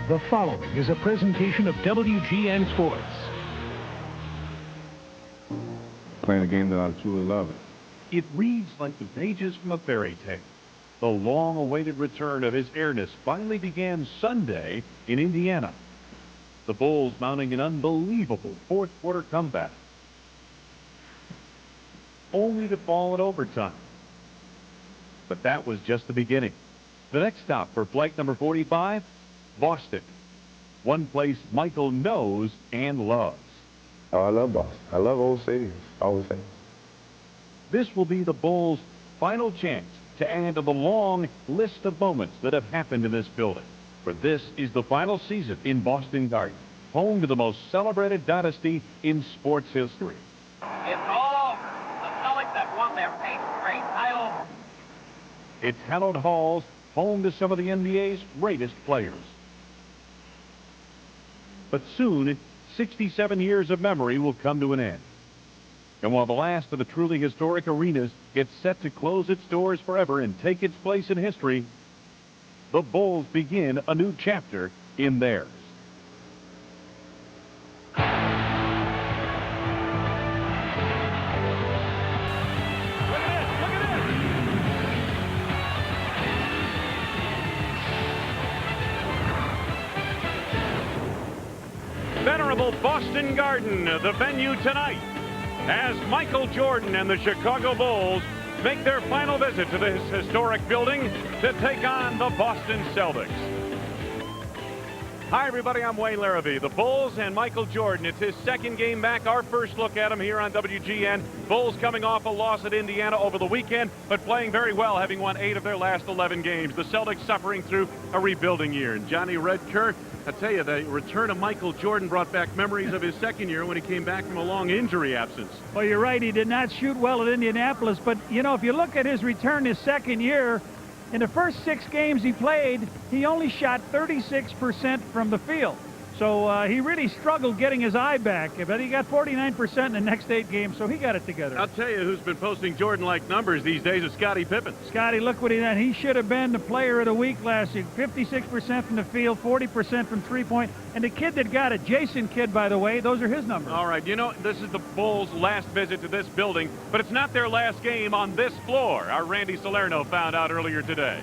The following is a presentation of WGN Sports. Playing a game that I truly love. It reads like the pages from a fairy tale. The long-awaited return of his airness finally began Sunday in Indiana. The Bulls mounting an unbelievable fourth-quarter comeback, only to fall in overtime. But that was just the beginning. The next stop for flight number 45, Boston. One place Michael knows and loves. Oh, I love Boston. I love old cities, all the things. This will be the Bulls' final chance to add to the long list of moments that have happened in this building. For this is the final season in Boston Garden, home to the most celebrated dynasty in sports history. It's all over. The Celtics have won their 8th straight title. It's hallowed halls, home to some of the NBA's greatest players. But soon, 67 years of memory will come to an end. And while the last of the truly historic arenas gets set to close its doors forever and take its place in history, the Bulls begin a new chapter in theirs. Venerable Boston Garden, the venue tonight, as Michael Jordan and the Chicago Bulls make their final visit to this historic building to take on the Boston Celtics. Hi, everybody. I'm Wayne Larrabee. The Bulls and Michael Jordan. It's his second game back. Our first look at him here on WGN. Bulls coming off a loss at Indiana over the weekend, but playing very well, having won 8 of their last 11 games. The Celtics suffering through a rebuilding year. And Johnny Redker, I tell you, the return of Michael Jordan brought back memories of his second year when he came back from a long injury absence. Well, you're right. He did not shoot well at Indianapolis. But, you know, if you look at his return his second year, in the first 6 games he played, he only shot 36% from the field. So he really struggled getting his eye back. But he got 49% in the next 8 games, so he got it together. I'll tell you who's been posting Jordan-like numbers these days is Scottie Pippen. Scottie, look what he did. He should have been the player of the week last year. 56% from the field, 40% from three-point. And the kid that got it, Jason Kidd, by the way, those are his numbers. All right, you know, this is the Bulls' last visit to this building, but it's not their last game on this floor. Our Randy Salerno found out earlier today.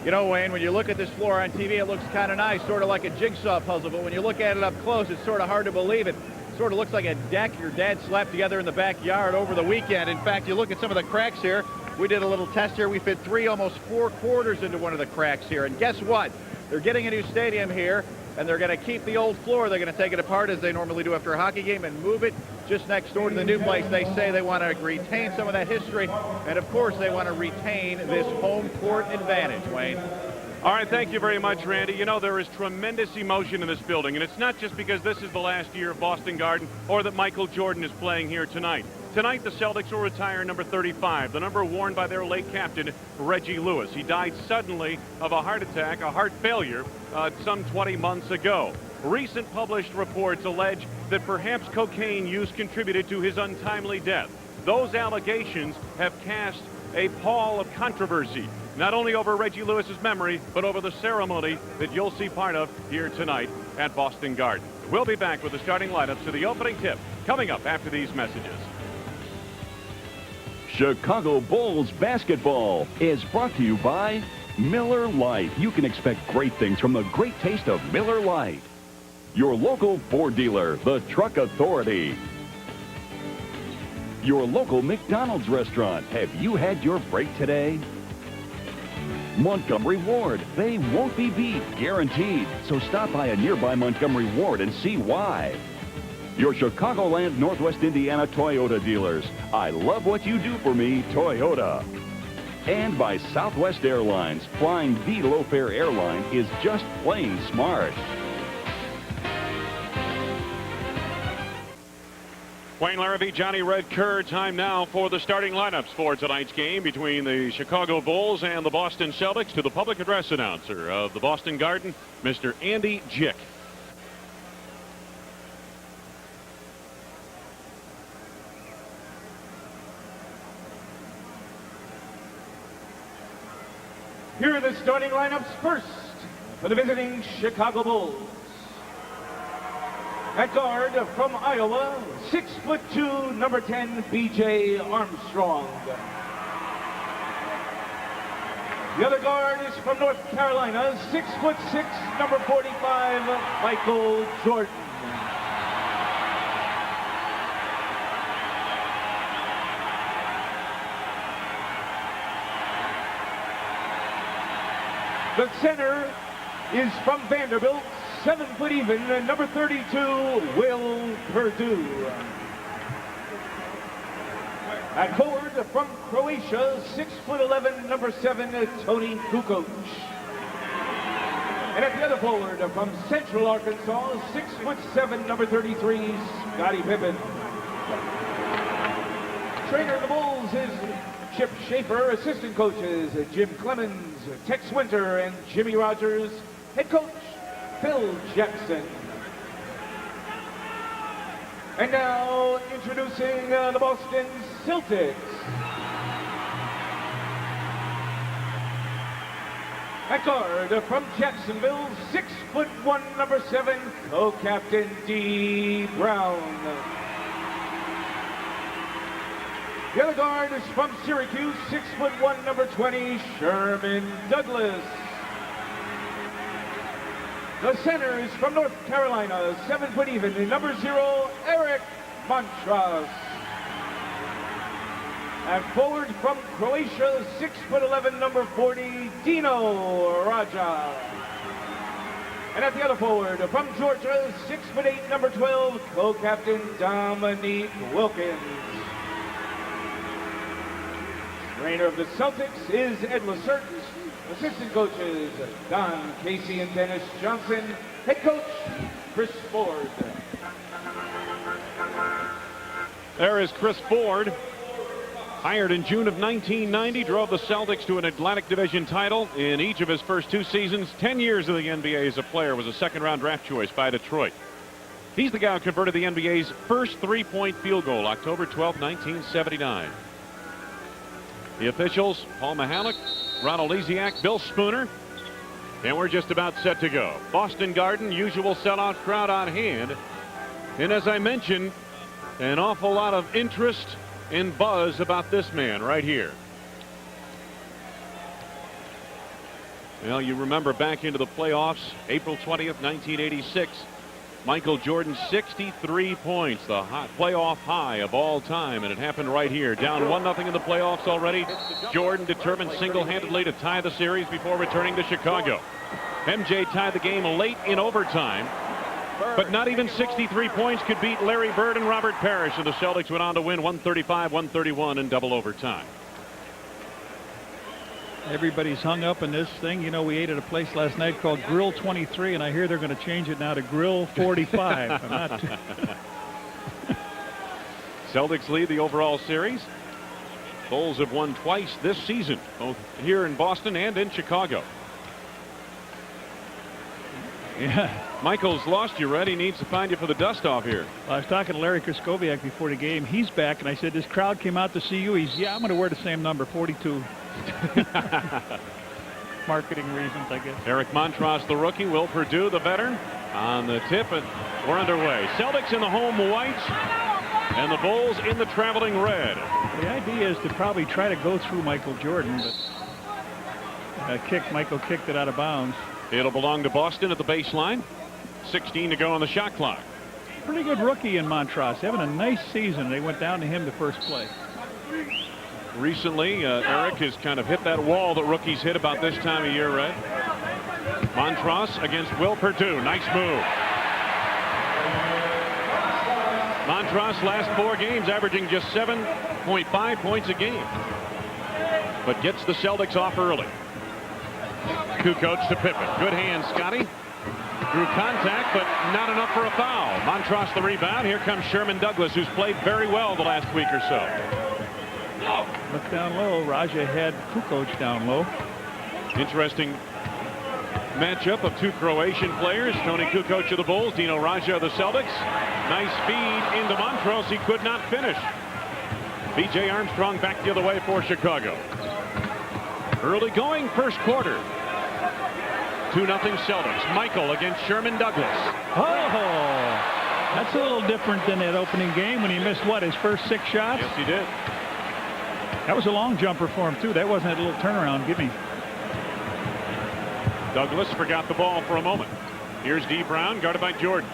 You know, Wayne, when you look at this floor on TV, it looks kind of nice, sort of like a jigsaw puzzle. But when you look at it up close, it's sort of hard to believe it. Sort of looks like a deck your dad slapped together in the backyard over the weekend. In fact, you look at some of the cracks here. We did a little test here. We fit 3, almost 4 quarters into one of the cracks here. And guess what? They're getting a new stadium here, and they're going to keep the old floor. They're going to take it apart as they normally do after a hockey game and move it just next door to the new place. They say they want to retain some of that history, and of course they want to retain this home court advantage, Wayne. All right, thank you very much, Randy. You know, there is tremendous emotion in this building, and it's not just because this is the last year of Boston Garden or that Michael Jordan is playing here tonight. Tonight, the Celtics will retire number 35, the number worn by their late captain, Reggie Lewis. He died suddenly of a heart attack, a heart failure, some 20 months ago. Recent published reports allege that perhaps cocaine use contributed to his untimely death. Those allegations have cast a pall of controversy, not only over Reggie Lewis's memory, but over the ceremony that you'll see part of here tonight at Boston Garden. We'll be back with the starting lineups to the opening tip coming up after these messages. Chicago Bulls basketball is brought to you by Miller Lite. You can expect great things from the great taste of Miller Lite. Your local Ford dealer, the Truck Authority. Your local McDonald's restaurant. Have you had your break today? Montgomery Ward. They won't be beat, guaranteed. So stop by a nearby Montgomery Ward and see why. Your Chicagoland, Northwest Indiana Toyota dealers. I love what you do for me, Toyota. And by Southwest Airlines. Flying the low-fare airline is just plain smart. Wayne Larrabee, Johnny Redker. Time now for the starting lineups for tonight's game between the Chicago Bulls and the Boston Celtics. To the public address announcer of the Boston Garden, Mr. Andy Jick. Here are the starting lineups. First, for the visiting Chicago Bulls. At guard from Iowa, 6'2", number 10, B.J. Armstrong. The other guard is from North Carolina, 6'6", number 45, Michael Jordan. The center is from Vanderbilt, 7 foot even, number 32, Will Perdue. At forward from Croatia, 6'11", number 7, Toni Kukoc. And at the other forward from Central Arkansas, 6'7", number 33, Scottie Pippen. Trainer of the Bulls is Chip Schaefer. Assistant coaches Jim Clemens, Tex Winter, and Jimmy Rogers. Head coach Phil Jackson. And now introducing the Boston Celtics. At guard from Jacksonville, 6'1", number 7, co-captain D. Brown. The other guard is from Syracuse, 6'1", number 20, Sherman Douglas. The center is from North Carolina, 7 foot even, number 0, Eric Montross. And forward from Croatia, 6'11", number 40, Dino Raja. And at the other forward from Georgia, 6'8", number 12, co-captain Dominique Wilkins. Trainer of the Celtics is Ed Lacerte. Assistant coaches Don Casey and Dennis Johnson. Head coach Chris Ford. There is Chris Ford. Hired in June of 1990, drove the Celtics to an Atlantic Division title in each of his first 2 seasons. 10 years in the NBA as a player, was a second-round draft choice by Detroit. He's the guy who converted the NBA's first 3-point field goal, October 12, 1979. The officials, Paul Mahalik, Ronald Lesiak, Bill Spooner, and we're just about set to go. Boston Garden, usual sellout crowd on hand. And as I mentioned, an awful lot of interest and buzz about this man right here. Well, you remember back into the playoffs, April 20th, 1986. Michael Jordan, 63 points, the playoff high of all time, and it happened right here. Down 1-0 in the playoffs already. Jordan determined single-handedly to tie the series before returning to Chicago. MJ tied the game late in overtime, but not even 63 points could beat Larry Bird and Robert Parrish, and the Celtics went on to win 135-131 in double overtime. Everybody's hung up in this thing. You know, we ate at a place last night called Grill 23, and I hear they're going to change it now to Grill 45. I'm not Celtics lead the overall series. Bulls have won twice this season, both here in Boston and in Chicago. Yeah. Michael's lost you, Red. He needs to find you for the dust-off here. Well, I was talking to Larry Kraskowiak before the game. He's back, and I said, this crowd came out to see you. Yeah, I'm going to wear the same number, 42. Marketing reasons, I guess. Eric Montross, the rookie. Will Perdue, the veteran, on the tip, and we're underway. Celtics in the home whites, and the Bulls in the traveling red. The idea is to probably try to go through Michael Jordan, but Michael kicked it out of bounds. It'll belong to Boston at the baseline. 16 to go on the shot clock. Pretty good rookie in Montross, having a nice season. They went down to him the first play. Recently, Eric has kind of hit that wall that rookies hit about this time of year, Red. Montross against Will Perdue. Nice move. Montross last 4 games averaging just 7.5 points a game, but gets the Celtics off early. Kukoc to Pippen. Good hand, Scottie. Drew contact, but not enough for a foul. Montross the rebound. Here comes Sherman Douglas, who's played very well the last week or so. Look down low. Raja had Kukoc down low. Interesting matchup of 2 Croatian players. Toni Kukoc of the Bulls, Dino Raja of the Celtics. Nice feed into Montross. He could not finish. B.J. Armstrong back the other way for Chicago. Early going first quarter. 2-0 Celtics. Michael against Sherman Douglas. Oh, that's a little different than that opening game when he missed, what, his first 6 shots? Yes, he did. That was a long jumper for him, too. That wasn't a little turnaround. Give me. Douglas forgot the ball for a moment. Here's D. Brown, guarded by Jordan.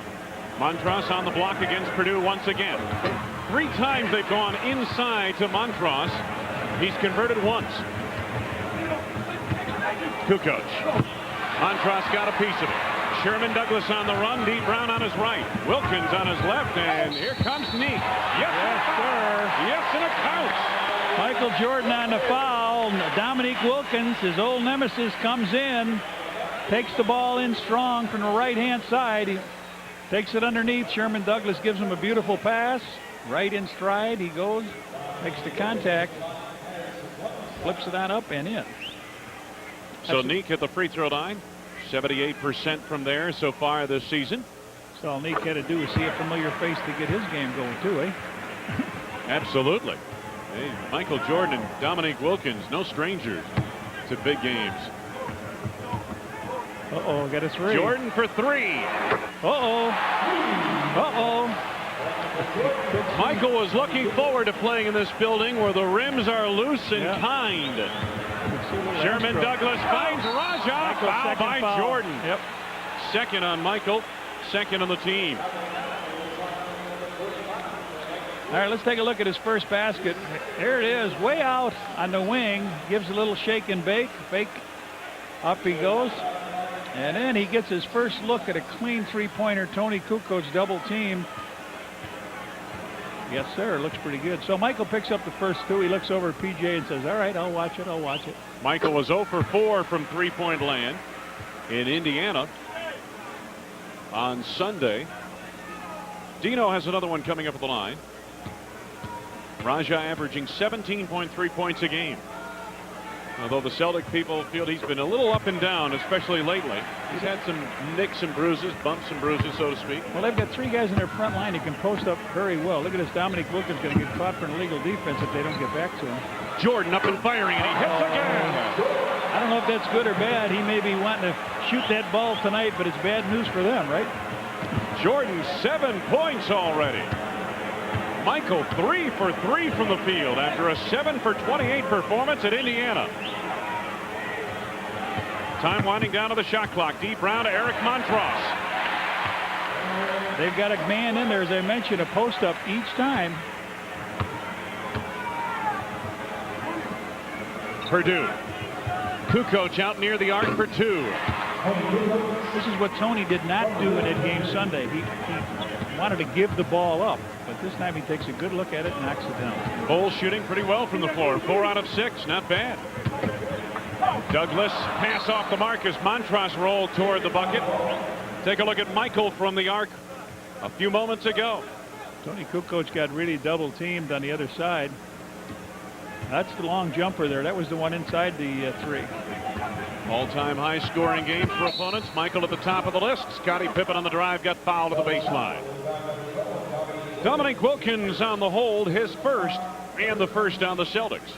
Montross on the block against Purdue once again. 3 times they've gone inside to Montross. He's converted once. Kukoc. Montross got a piece of it. Sherman Douglas on the run. D. Brown on his right. Wilkins on his left. And here comes Neek. Yes, sir. Yes, and it counts. Michael Jordan on the foul. Dominique Wilkins, his old nemesis, comes in. Takes the ball in strong from the right-hand side. He takes it underneath. Sherman Douglas gives him a beautiful pass. Right in stride. He goes. Makes the contact. Flips it on up and in. So Neek at the free throw line. 78% from there so far this season. So all Neek had to do was see a familiar face to get his game going too, eh? Absolutely. Hey, Michael Jordan and Dominique Wilkins, no strangers to big games. Uh-oh, got a 3. Jordan for 3. Uh-oh. Uh-oh. Michael was looking forward to playing in this building where the rims are loose and kind. Sherman Douglas finds Raja. Foul by Jordan. Yep. Second on Michael. Second on the team. All right, let's take a look at his first basket. There it is, way out on the wing. Gives a little shake and bake. Fake. Up he goes. And then he gets his first look at a clean 3-pointer. Toni Kukoc double team. Yes, sir. Looks pretty good. So Michael picks up the first 2. He looks over at PJ and says, all right, I'll watch it. I'll watch it. Michael was 0 for 4 from 3-point land in Indiana on Sunday. Dino has another one coming up at the line. Raja averaging 17.3 points a game. Although the Celtic people feel he's been a little up and down, especially lately. He's had some nicks and bruises, bumps and bruises, so to speak. Well, they've got 3 guys in their front line who can post up very well. Look at this. Dominique Wilkins going to get caught for an illegal defense if they don't get back to him. Jordan up and firing, and he hits again. I don't know if that's good or bad. He may be wanting to shoot that ball tonight, but it's bad news for them, right? Jordan 7 points already. Michael 3 for 3 from the field after a 7 for 28 performance at Indiana. Time winding down to the shot clock. D. Brown to Eric Montross. They've got a man in there, as I mentioned, a post up each time. Purdue. Kukoc out near the arc for 2. This is what Toni did not do in that game Sunday. He wanted to give the ball up, but this time he takes a good look at it and knocks it down. Bull shooting pretty well from the floor. 4 out of 6. Not bad. Douglas pass off the mark as Montross rolled toward the bucket. Take a look at Michael from the arc a few moments ago. Toni Kukoc got really double teamed on the other side. That's the long jumper there. That was the one inside the 3. All-time high scoring game for opponents. Michael at the top of the list. Scottie Pippen on the drive got fouled at the baseline. Dominique Wilkins on the hold, his first and the first on the Celtics.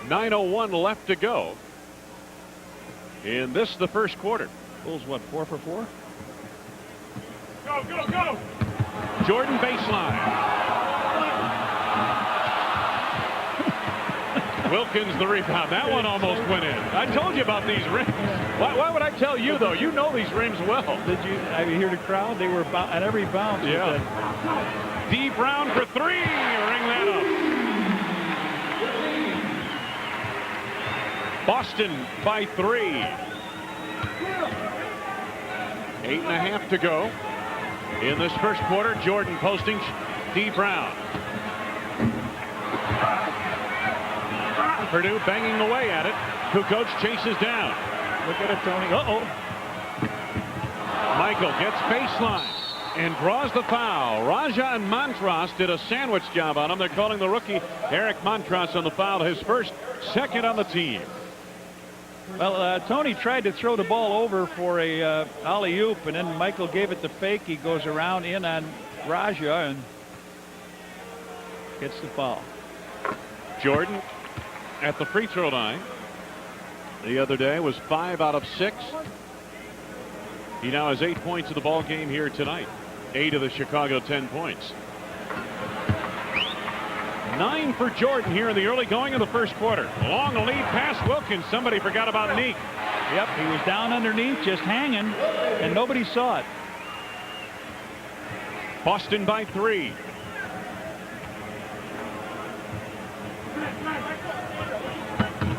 9:01 left to go in this, the first quarter. Bulls, what, 4 for 4? Go, go, go! Jordan baseline. Wilkins the rebound. That one almost went in. I told you about these rims. Why would I tell you, though? You know these rims well. Did you? I mean, hear the crowd? They were at every bounce. Yeah. D. Brown for 3. Ring that up. Boston by 3. 8.5 to go in this first quarter. Jordan posting D. Brown. Purdue banging away at it. Kukoc chases down. Look at it, Toni. Uh-oh. Michael gets baseline and draws the foul. Raja and Montross did a sandwich job on him. They're calling the rookie Eric Montross on the foul, his first, second on the team. Well, Toni tried to throw the ball over for a alley-oop, and then Michael gave it the fake. He goes around in on Raja and gets the foul. Jordan at the free throw line. the other day was 5 out of 6. He now has 8 points in the ball game here tonight. 8 of the Chicago 10 points. 9 for Jordan here in the early going of the first quarter. Long lead pass Wilkins. Somebody forgot about Neek. Yep, he was down underneath, just hanging, and nobody saw it. Boston by 3.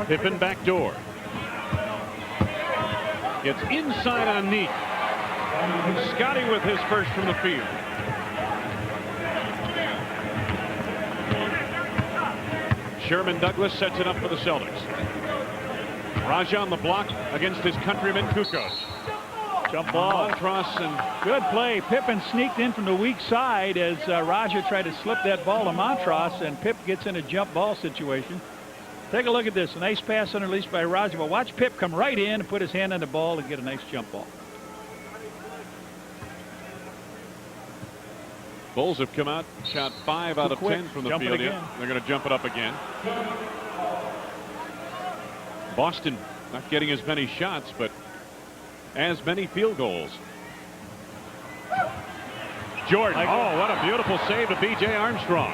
Pippen backdoor. Gets inside on Neek. Scottie with his first from the field. Sherman Douglas sets it up for the Celtics. Raja on the block against his countryman Kukoc. Jump ball. Montross and good play. Pippen sneaked in from the weak side as Raja tried to slip that ball to Montross, and Pip gets in a jump ball situation. Take a look at this. A nice pass unreleased by Raja, but watch Pip come right in and put his hand on the ball and get a nice jump ball. Bulls have come out, shot 5 out of 10 from the field. They're going to jump it up again. Boston not getting as many shots, but as many field goals. Jordan. Oh, what a beautiful save to B.J. Armstrong.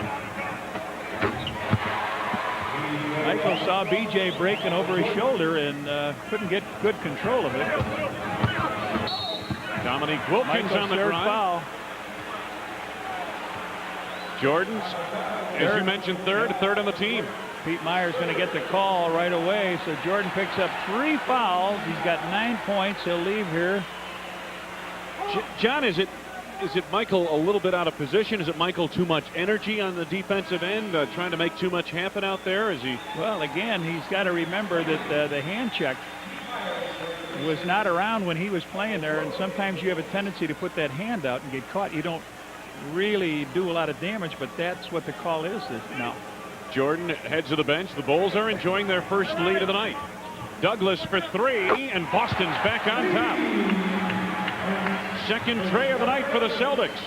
Michael saw B.J. breaking over his shoulder and couldn't get good control of it. Dominique Wilkins on the drive. Foul. Jordan's, as you mentioned, third on the team. Pete Meyer's going to get the call right away, so Jordan picks up 3 fouls. He's got 9 points. He'll leave here. John, is it Michael a little bit out of position? Is it Michael too much energy on the defensive end, trying to make too much happen out there? Is he? Well, again, he's got to remember that the hand check was not around when he was playing there, and sometimes you have a tendency to put that hand out and get caught. You don't really do a lot of damage, but that's what the call is now. Jordan heads to the bench. The Bulls are enjoying their first lead of the night. Douglas for 3, and Boston's back on top. Second tray of the night for the Celtics.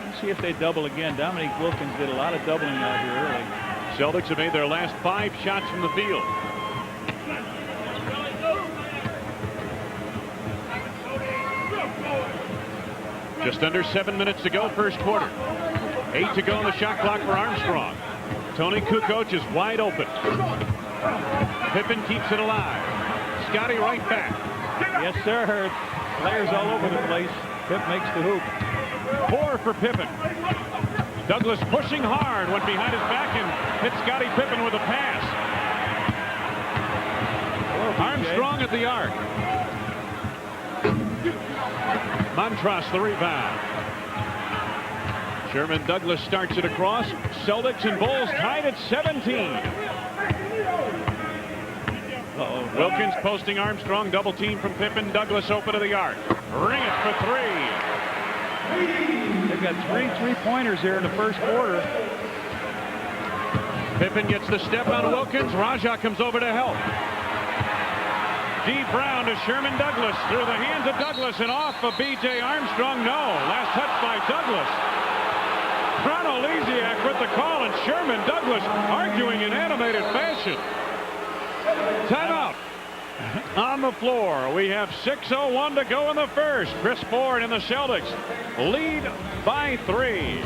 Let's see if they double again. Dominique Wilkins did a lot of doubling out here early. Celtics have made their last 5 shots from the field. Just under 7 minutes to go, first quarter. 8 to go on the shot clock for Armstrong. Toni Kukoc is wide open. Pippen keeps it alive. Scottie right back. Yes, sir. Players all over the place. Pip makes the hoop. 4 for Pippen. Douglas pushing hard, went behind his back and hit Scottie Pippen with a pass. Armstrong at the arc. Montross the rebound. Sherman Douglas starts it across. Celtics and Bulls tied at 17. Wilkins posting Armstrong, double team from Pippen. Douglas open to the arc. Ring it for 3. They've got 3 3-pointers here in the first quarter. Pippen gets the step on Wilkins. Raja comes over to help. D. Brown to Sherman Douglas through the hands of Douglas and off of B.J. Armstrong. No. Last touch by Douglas. Chronolesiak with the call, and Sherman Douglas arguing in animated fashion. Timeout on the floor. We have 6:01 to go in the first. Chris Ford and the Celtics lead by 3.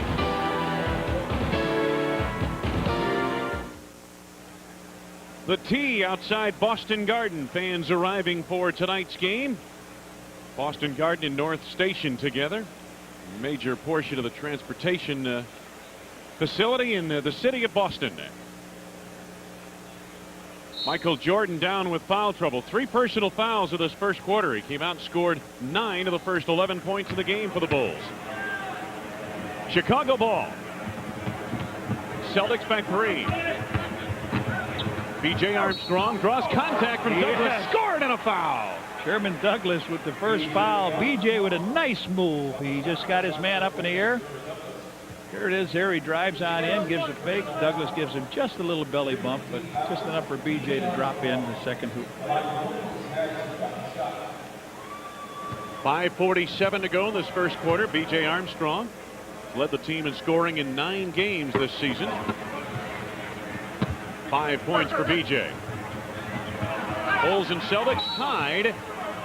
The tee outside Boston Garden. Fans arriving for tonight's game. Boston Garden and North Station together. Major portion of the transportation facility in the city of Boston. Michael Jordan down with foul trouble. 3 personal fouls in this first quarter. He came out and scored 9 of the first 11 points of the game for the Bulls. Chicago ball. Celtics by 3. B.J. Armstrong draws contact from Douglas. Scored and a foul. Sherman Douglas with the first foul. B.J. with a nice move. He just got his man up in the air. Here it is. There he drives on in, gives a fake. Douglas gives him just a little belly bump, but just enough for B.J. to drop in the second hoop. 5:47 to go in this first quarter. B.J. Armstrong led the team in scoring in 9 games this season. 5 points for B.J. Bulls and Celtics tied.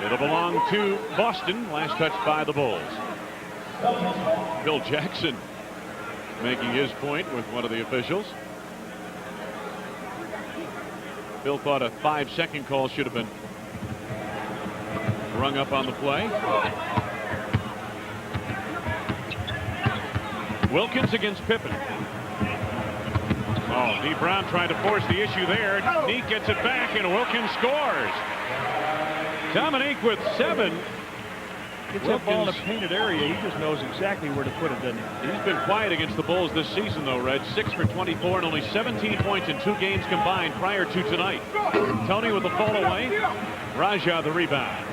It'll belong to Boston. Last touch by the Bulls. Bill Jackson making his point with one of the officials. Bill thought a 5-second call should have been rung up on the play. Wilkins against Pippen. Oh, Dee Brown tried to force the issue there. Neek gets it back, and Wilkins scores. Dominique with 7. Gets that ball in a painted area. He just knows exactly where to put it, doesn't he? He's been quiet against the Bulls this season, though, Red. 6 for 24 and only 17 points in 2 games combined prior to tonight. Toni with the fall away. Raja the rebound.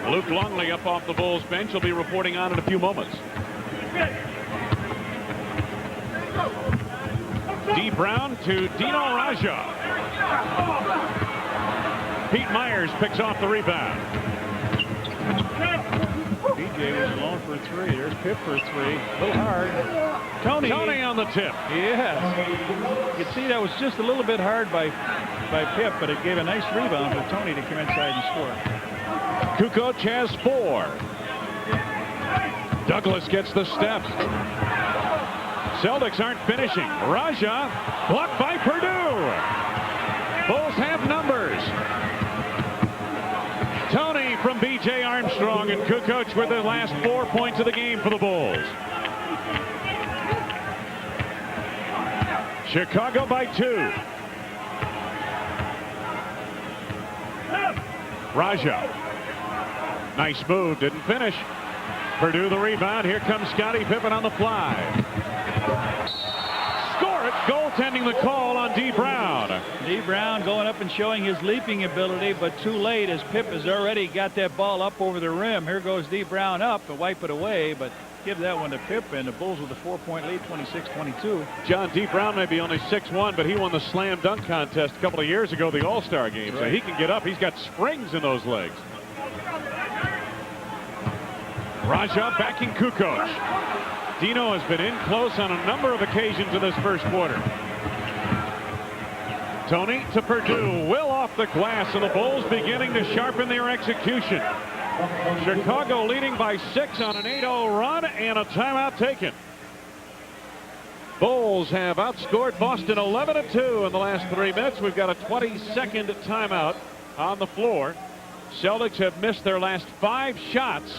Luke Longley up off the Bulls bench. He'll be reporting on in a few moments. Dee Brown to Dino Raja. Pete Myers picks off the rebound. BJ was alone for 3. There's Pip for 3. A little hard. Toni on the tip. Yes. You can see that was just a little bit hard by Pip, but it gave a nice rebound for Toni to come inside and score. Kukoc has 4. Douglas gets the step. Celtics aren't finishing. Raja blocked by Purdue. Bulls have numbers. Toni from B.J. Armstrong and Kukoc with the last 4 points of the game for the Bulls. Chicago by 2. Raja. Nice move, didn't finish. Purdue the rebound. Here comes Scottie Pippen on the fly. Score it. Goaltending the call on Dee Brown. Dee Brown going up and showing his leaping ability, but too late as Pip has already got that ball up over the rim. Here goes Dee Brown up to wipe it away, but give that one to Pippen. The Bulls with a 4-point lead, 26-22. John, Dee Brown may be only 6'1", but he won the slam dunk contest a couple of years ago, the All-Star game. Right. So he can get up. He's got springs in those legs. Raja backing Kukoc. Dino has been in close on a number of occasions in this first quarter. Toni to Purdue. Will off the glass, and the Bulls beginning to sharpen their execution. Chicago leading by 6 on an 8-0 run and a timeout taken. Bulls have outscored Boston 11-2 in the last 3 minutes. We've got a 22nd timeout on the floor. Celtics have missed their last 5 shots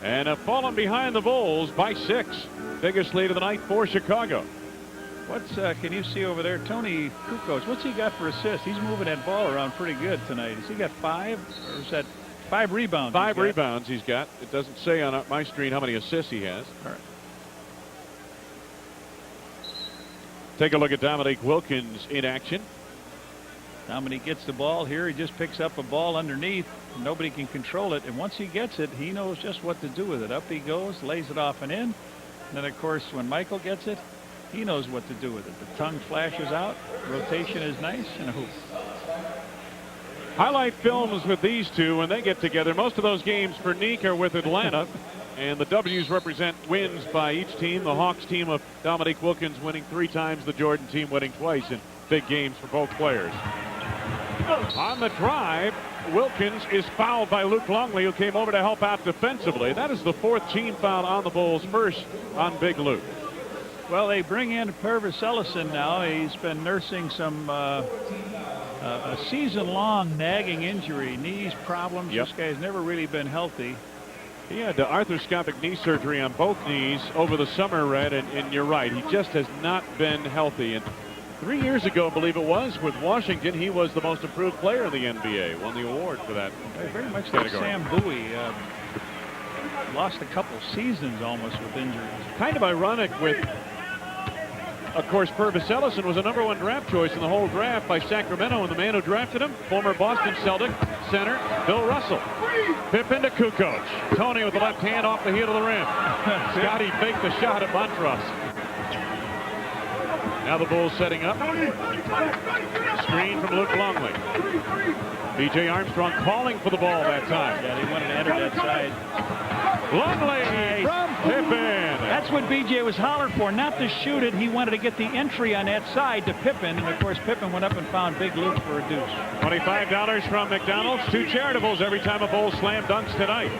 and have fallen behind the Bulls by 6. Biggest lead of the night for Chicago. What's can you see over there? Toni Kukoc, what's he got for assists? He's moving that ball around pretty good tonight. Has he got 5, or is that 5 rebounds? 5 rebounds he's got. It doesn't say on my screen how many assists he has. All right. Take a look at Dominique Wilkins in action. Dominique gets the ball here. He just picks up a ball underneath. Nobody can control it. And once he gets it, he knows just what to do with it. Up he goes, lays it off and in. And then, of course, when Michael gets it, he knows what to do with it. The tongue flashes out. Rotation is nice. And a hoop. Highlight films with these two when they get together. Most of those games for Neek are with Atlanta. And the W's represent wins by each team. The Hawks team of Dominique Wilkins winning 3 times. The Jordan team winning twice in big games for both players. On the drive, Wilkins is fouled by Luke Longley, who came over to help out defensively. That is the 4th team foul on the Bulls, first on Big Luke. Well, they bring in Purvis Ellison now. He's been nursing some a season-long nagging injury, knees problems. Yep. This guy's never really been healthy. He had arthroscopic knee surgery on both knees over the summer, Red, and you're right. He just has not been healthy. And 3 years ago, I believe it was, with Washington, he was the most improved player in the NBA. Won the award for that. Very much like Sam Bowie. Lost a couple seasons almost with injuries. Kind of ironic with, of course, Purvis Ellison was a #1 draft choice in the whole draft by Sacramento, and the man who drafted him, former Boston Celtic center Bill Russell. Pippen to Kukoc. Toni with the left hand off the heel of the rim. Scottie faked the shot at Montross. Now the Bulls setting up. Screen from Luke Longley. B.J. Armstrong calling for the ball that time. Yeah, they wanted to enter that side. Longley from Pippen. That's what B.J. was hollering for, not to shoot it. He wanted to get the entry on that side to Pippen, and of course Pippen went up and found Big Luke for a deuce. $25 from McDonald's. 2 charitables every time a Bull slam dunks tonight.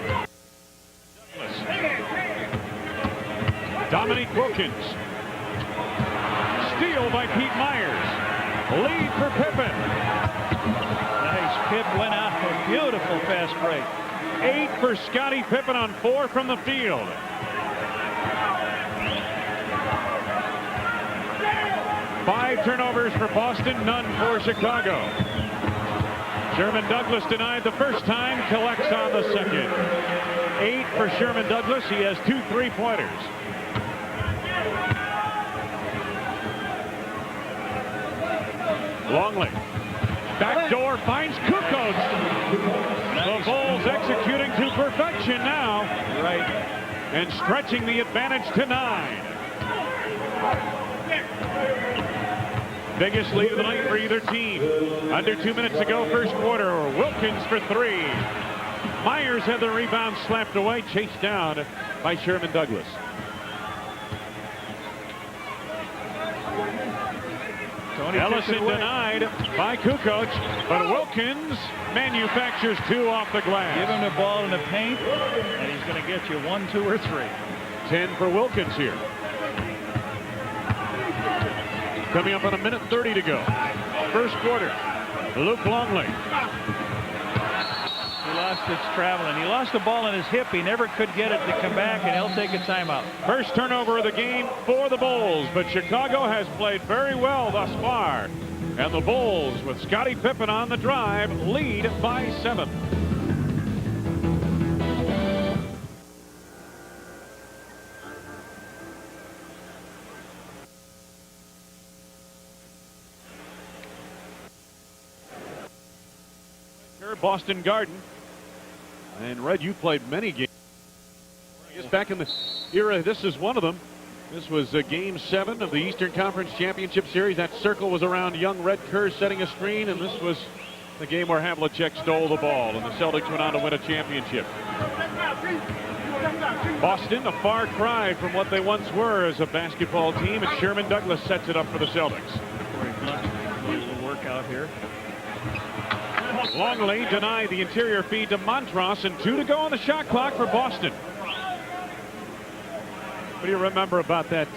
Dominique Wilkins. Steal by Pete Myers. Lead for Pippen. Nice. Pip went out for a beautiful fast break. 8 for Scottie Pippen on 4 from the field. Five turnovers for Boston, none for Chicago. Sherman Douglas denied the first time, collects on the second. 8 for Sherman Douglas. He has 2 3-pointers. Longley. Backdoor finds Kukoc. The Bulls executing to perfection now. Right. And stretching the advantage to 9. Biggest lead of the night for either team. Under 2 minutes to go, first quarter. Wilkins for 3. Myers had the rebound slapped away, chased down by Sherman Douglas. Ellison denied by Kukoc, but Wilkins manufactures 2 off the glass. Give him the ball in the paint, and he's going to get you 1, 2, or 3. 10 for Wilkins here. Coming up on 1:30 to go. First quarter. Luke Longley. He lost its traveling. He lost the ball in his hip. He never could get it to come back, and he'll take a timeout. First turnover of the game for the Bulls, but Chicago has played very well thus far. And the Bulls, with Scottie Pippen on the drive, lead by 7. Boston Garden. And Red, you played many games. I guess back in the era, this is one of them. This was Game 7 of the Eastern Conference Championship Series. That circle was around young Red Kerr setting a screen, and this was the game where Havlicek stole the ball, and the Celtics went on to win a championship. Boston, a far cry from what they once were as a basketball team, and Sherman Douglas sets it up for the Celtics. A little workout here. Longley denied the interior feed to Montross, and 2 to go on the shot clock for Boston. What do you remember about that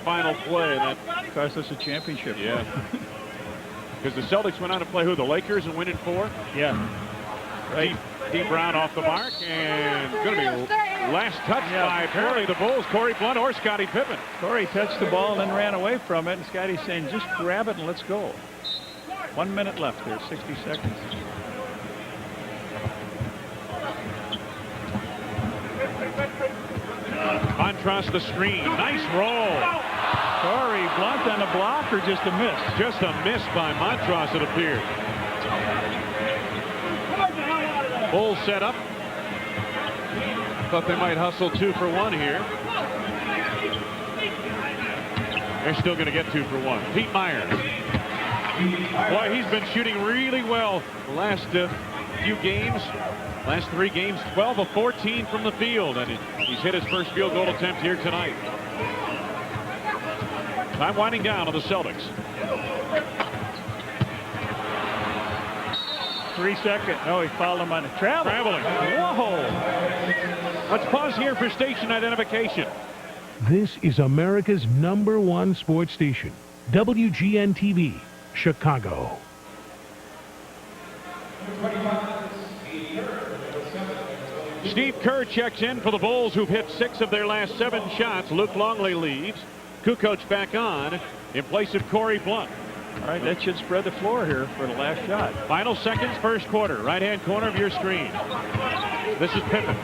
final play? That cost us a championship. Yeah. Because the Celtics went on to play who? The Lakers and win in 4? Yeah. Right. D. Brown off the mark, and going to be last touch by apparently the Bulls, Corey Blunt or Scottie Pippen. Corey touched the ball and then ran away from it, and Scottie's saying, just grab it and let's go. 1 minute left here, 60 seconds. Montross the screen. Nice roll. Corey Blunt on the block, or just a miss? Just a miss by Montross, it appeared. Bulls set up. Thought they might hustle 2 for 1 here. They're still going to get 2 for 1. Pete Myers. Boy, he's been shooting really well the last few games. Last 3 games, 12 of 14 from the field, and he's hit his first field goal attempt here tonight. Time winding down on the Celtics. 3 seconds. No, he fouled him on the traveling. Whoa. Let's pause here for station identification. This is America's #1 sports station, WGN-TV, Chicago. Steve Kerr checks in for the Bulls, who've hit 6 of their last 7 shots. Luke Longley leaves. Kukoc back on in place of Corey Blunt. All right, that should spread the floor here for the last shot. Final seconds, first quarter. Right-hand corner of your screen. This is Pippen.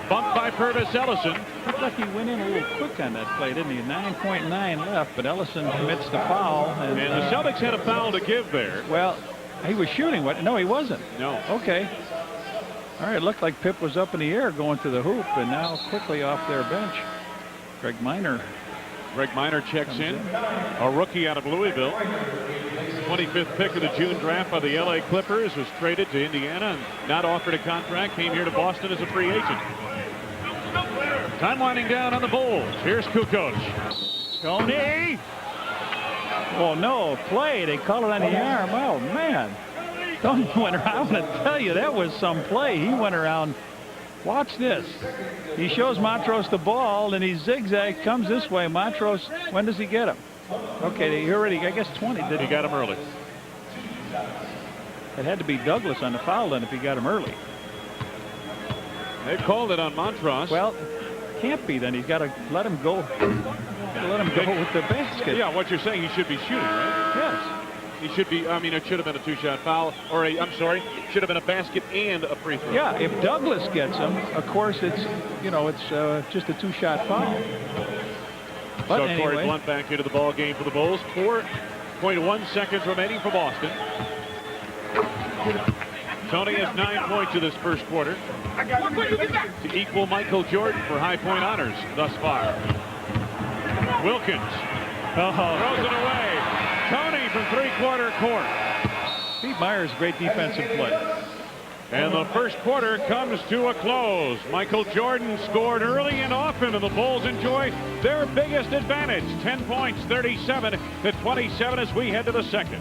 Bumped by Purvis Ellison. Looked like he went in a little quick on that play, didn't he? 9.9 left, but Ellison commits the foul. And the Celtics had a foul to give there. Well, he was shooting. What? No, he wasn't. No. Okay. All right, it looked like Pip was up in the air going to the hoop, and now quickly off their bench. Greg Minor Greg Minor checks in, a rookie out of Louisville. 25th pick of the June draft by the LA Clippers, was traded to Indiana and not offered a contract, came here to Boston as a free agent. Time winding down on the Bulls. Here's Kukoc. Tony! Oh, no, play. They call it on the arm. Oh, man. Tony went around. I'm going to tell you, that was some play. He went around. Watch this. He shows Montrose the ball, and he zigzag, comes this way. Montrose, when does he get him? Okay, he already, I guess, 20. He got him early. It had to be Douglas on the foul then if he got him early. They called it on Montrose. Well, can't be then. He's got to let him go. Let him go with the basket. Yeah, what you're saying, he should be shooting, right? Yes. He should be, I mean, it should have been a two-shot foul, or I'm sorry, should have been a basket and a free throw. Yeah, if Douglas gets him, of course it's, you know, it's just a two-shot foul. But so anyway. Corey Blunt back into the ball game for the Bulls. 4.1 seconds remaining for Boston. Tony has 9 points in this first quarter to equal Michael Jordan for high point honors thus far. Wilkins throws it away. Tony from three-quarter court. Pete Myers, great defensive play. And the first quarter comes to a close. Michael Jordan scored early and often, and the Bulls enjoy their biggest advantage. 10 points, 37-27 as we head to the second.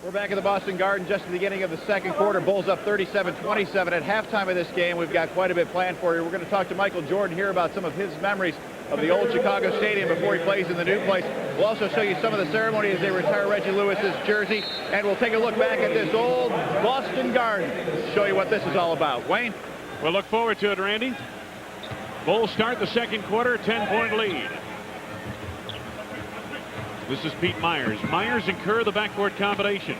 We're back at the Boston Garden just at the beginning of the second quarter. Bulls up 37-27 at halftime of this game. We've got quite a bit planned for you. We're going to talk to Michael Jordan here about some of his memories of the old Chicago Stadium before he plays in the new place. We'll also show you some of the ceremony as they retire Reggie Lewis's jersey, and we'll take a look back at this old Boston Garden, show you what this is all about. Wayne? We'll look forward to it, Randy. Bulls start the second quarter, 10-point lead. This is Pete Myers. Myers and Kerr, the backcourt combination.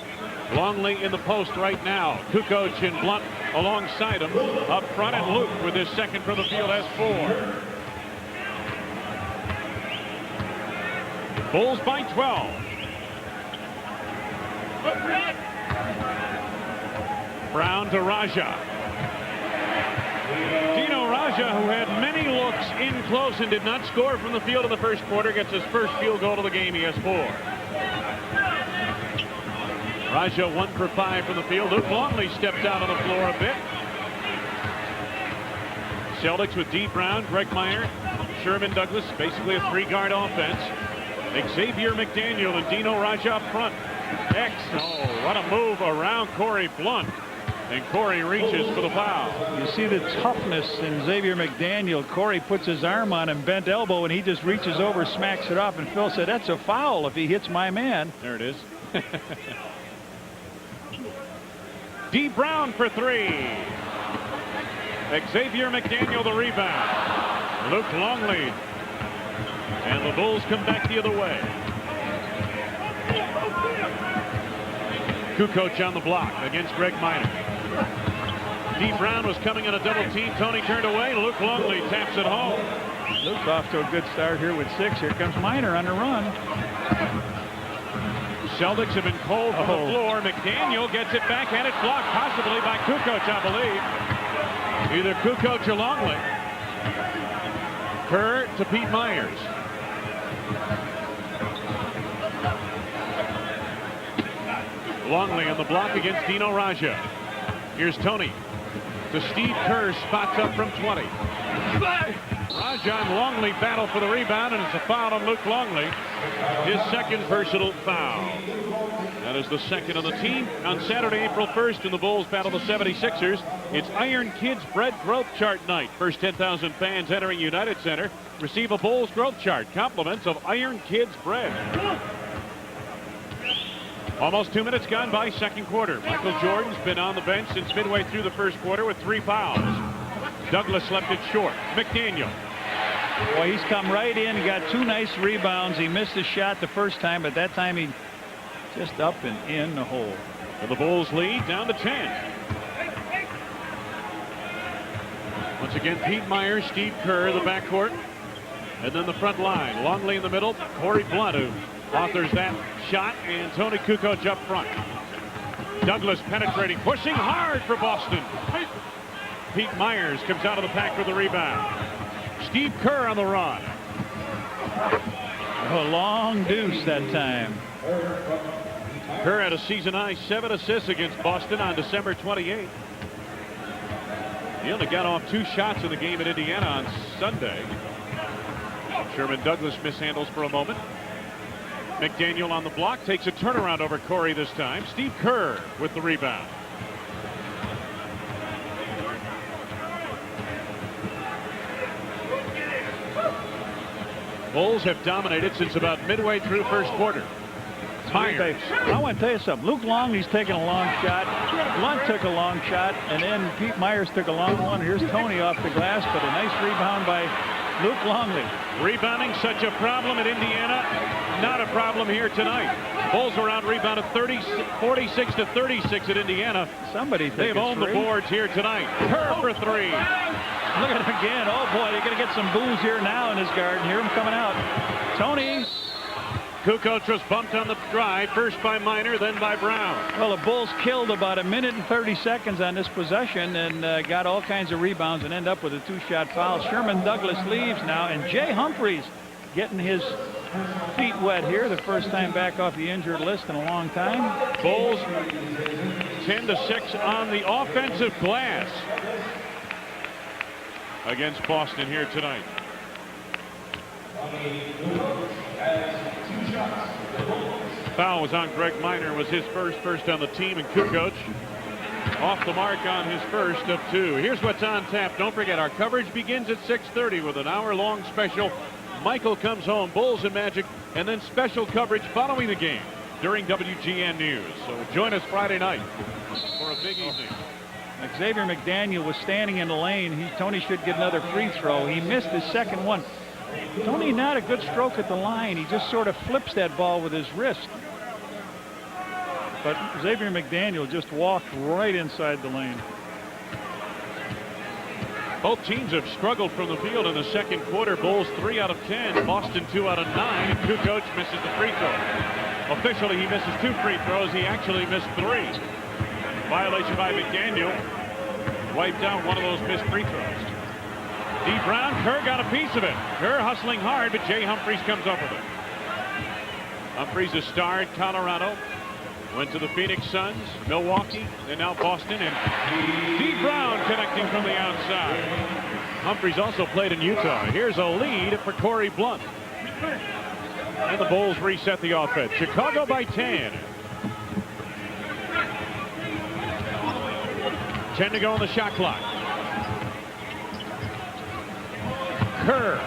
Longley in the post right now. Kukoc and Blunt alongside him. Up front, and Luke with his second from the field has 4. Bulls by 12. Brown to Raja. Dino Raja, who had many looks in close and did not score from the field in the first quarter, gets his first field goal of the game. He has 4. Raja 1 for 5 from the field. Luke Longley stepped out on the floor a bit. Celtics with D. Brown, Greg Meyer, Sherman Douglas, basically a 3-guard offense. Xavier McDaniel and Dino Raja up front. Oh, what a move around Corey Blunt. And Corey reaches for the foul. You see the toughness in Xavier McDaniel. Corey puts his arm on him, bent elbow, and he just reaches over, smacks it off, and Phil said, that's a foul if he hits my man. There it is. D. Brown for 3. Xavier McDaniel the rebound. Luke Longley. And the Bulls come back the other way. Kukoc on the block against Greg Minor. D. Brown was coming on a double team. Tony turned away. Luke Longley taps it home. Luke's off to a good start here with 6. Here comes Minor on the run. Celtics have been cold from the floor. McDaniel gets it back, and it's blocked possibly by Kukoc, I believe. Either Kukoc or Longley. Kerr to Pete Myers. Longley on the block against Dino Raja. Here's Tony to Steve Kerr, spots up from 20. Raja and Longley battle for the rebound, and it's a foul on Luke Longley. His second personal foul. That is the second on the team. On Saturday, April 1st, in the Bulls battle the 76ers, it's Iron Kids Bread Growth Chart night. First 10,000 fans entering United Center receive a Bulls growth chart. Compliments of Iron Kids Bread. Almost 2 minutes gone by second quarter. Michael Jordan's been on the bench since midway through the first quarter with 3 fouls. Douglas left it short. McDaniel. Boy, he's come right in. He got 2 nice rebounds. He missed a shot the first time, but that time he just up and in the hole. And the Bulls lead down to 10. Once again, Pete Myers, Steve Kerr, the backcourt. And then the front line. Longley in the middle. Corey Blunt, who authors that shot, and Toni Kukoc up front. Douglas penetrating, pushing hard for Boston. Pete Myers comes out of the pack for the rebound. Steve Kerr on the run. A long deuce that time. Kerr had a season-high 7 assists against Boston on December 28th. He only got off 2 shots in the game at Indiana on Sunday. Sherman Douglas mishandles for a moment. McDaniel on the block, takes a turnaround over Corey this time. Steve Kerr with the rebound. Bulls have dominated since about midway through first quarter. Myers. I want to tell you something. Luke Longley's taking a long shot. Lunt took a long shot, and then Pete Myers took a long one. Here's Toni off the glass, but a nice rebound by Luke Longley. Rebounding such a problem at Indiana, not a problem here tonight. Bulls are out rebounded 46 to 36 at Indiana. They've owned the boards here tonight. Kerr for 3. Look at him again. Oh boy, they're going to get some booze here now in his garden. Hear him coming out. Toni. Kukoc was bumped on the drive, first by Minor, then by Brown. Well, the Bulls killed about 1 minute and 30 seconds on this possession and got all kinds of rebounds and end up with a 2-shot foul. Sherman Douglas leaves now, and Jay Humphries getting his feet wet here, the first time back off the injured list in a long time. Bulls 10 to 6 on the offensive glass against Boston here tonight. Foul was on Greg Minor, was his first on the team, and Kukoc off the mark on his first of 2. Here's what's on tap. Don't forget, our coverage begins at 6:30 with an hour-long special. Michael Comes Home, Bulls and Magic, and then special coverage following the game during WGN News. So join us Friday night for a big evening. Xavier McDaniel was standing in the lane. Toni should get another free throw. He missed his second one. Toni not a good stroke at the line. He just sort of flips that ball with his wrist. But Xavier McDaniel just walked right inside the lane. Both teams have struggled from the field in the second quarter. Bulls 3 out of 10. Boston 2 out of 9. And Kukoc misses the free throw. Officially, he misses 2 free throws. He actually missed 3. Violation by McDaniel. Wiped out one of those missed free throws. D. Brown, Kerr got a piece of it. Kerr hustling hard, but Jay Humphries comes up with it. Humphries, a star at Colorado. Went to the Phoenix Suns, Milwaukee, and now Boston. And D. Brown connecting from the outside. Humphries also played in Utah. Here's a lead for Corey Blunt. And the Bulls reset the offense. Chicago by 10. 10 to go on the shot clock. Kerr.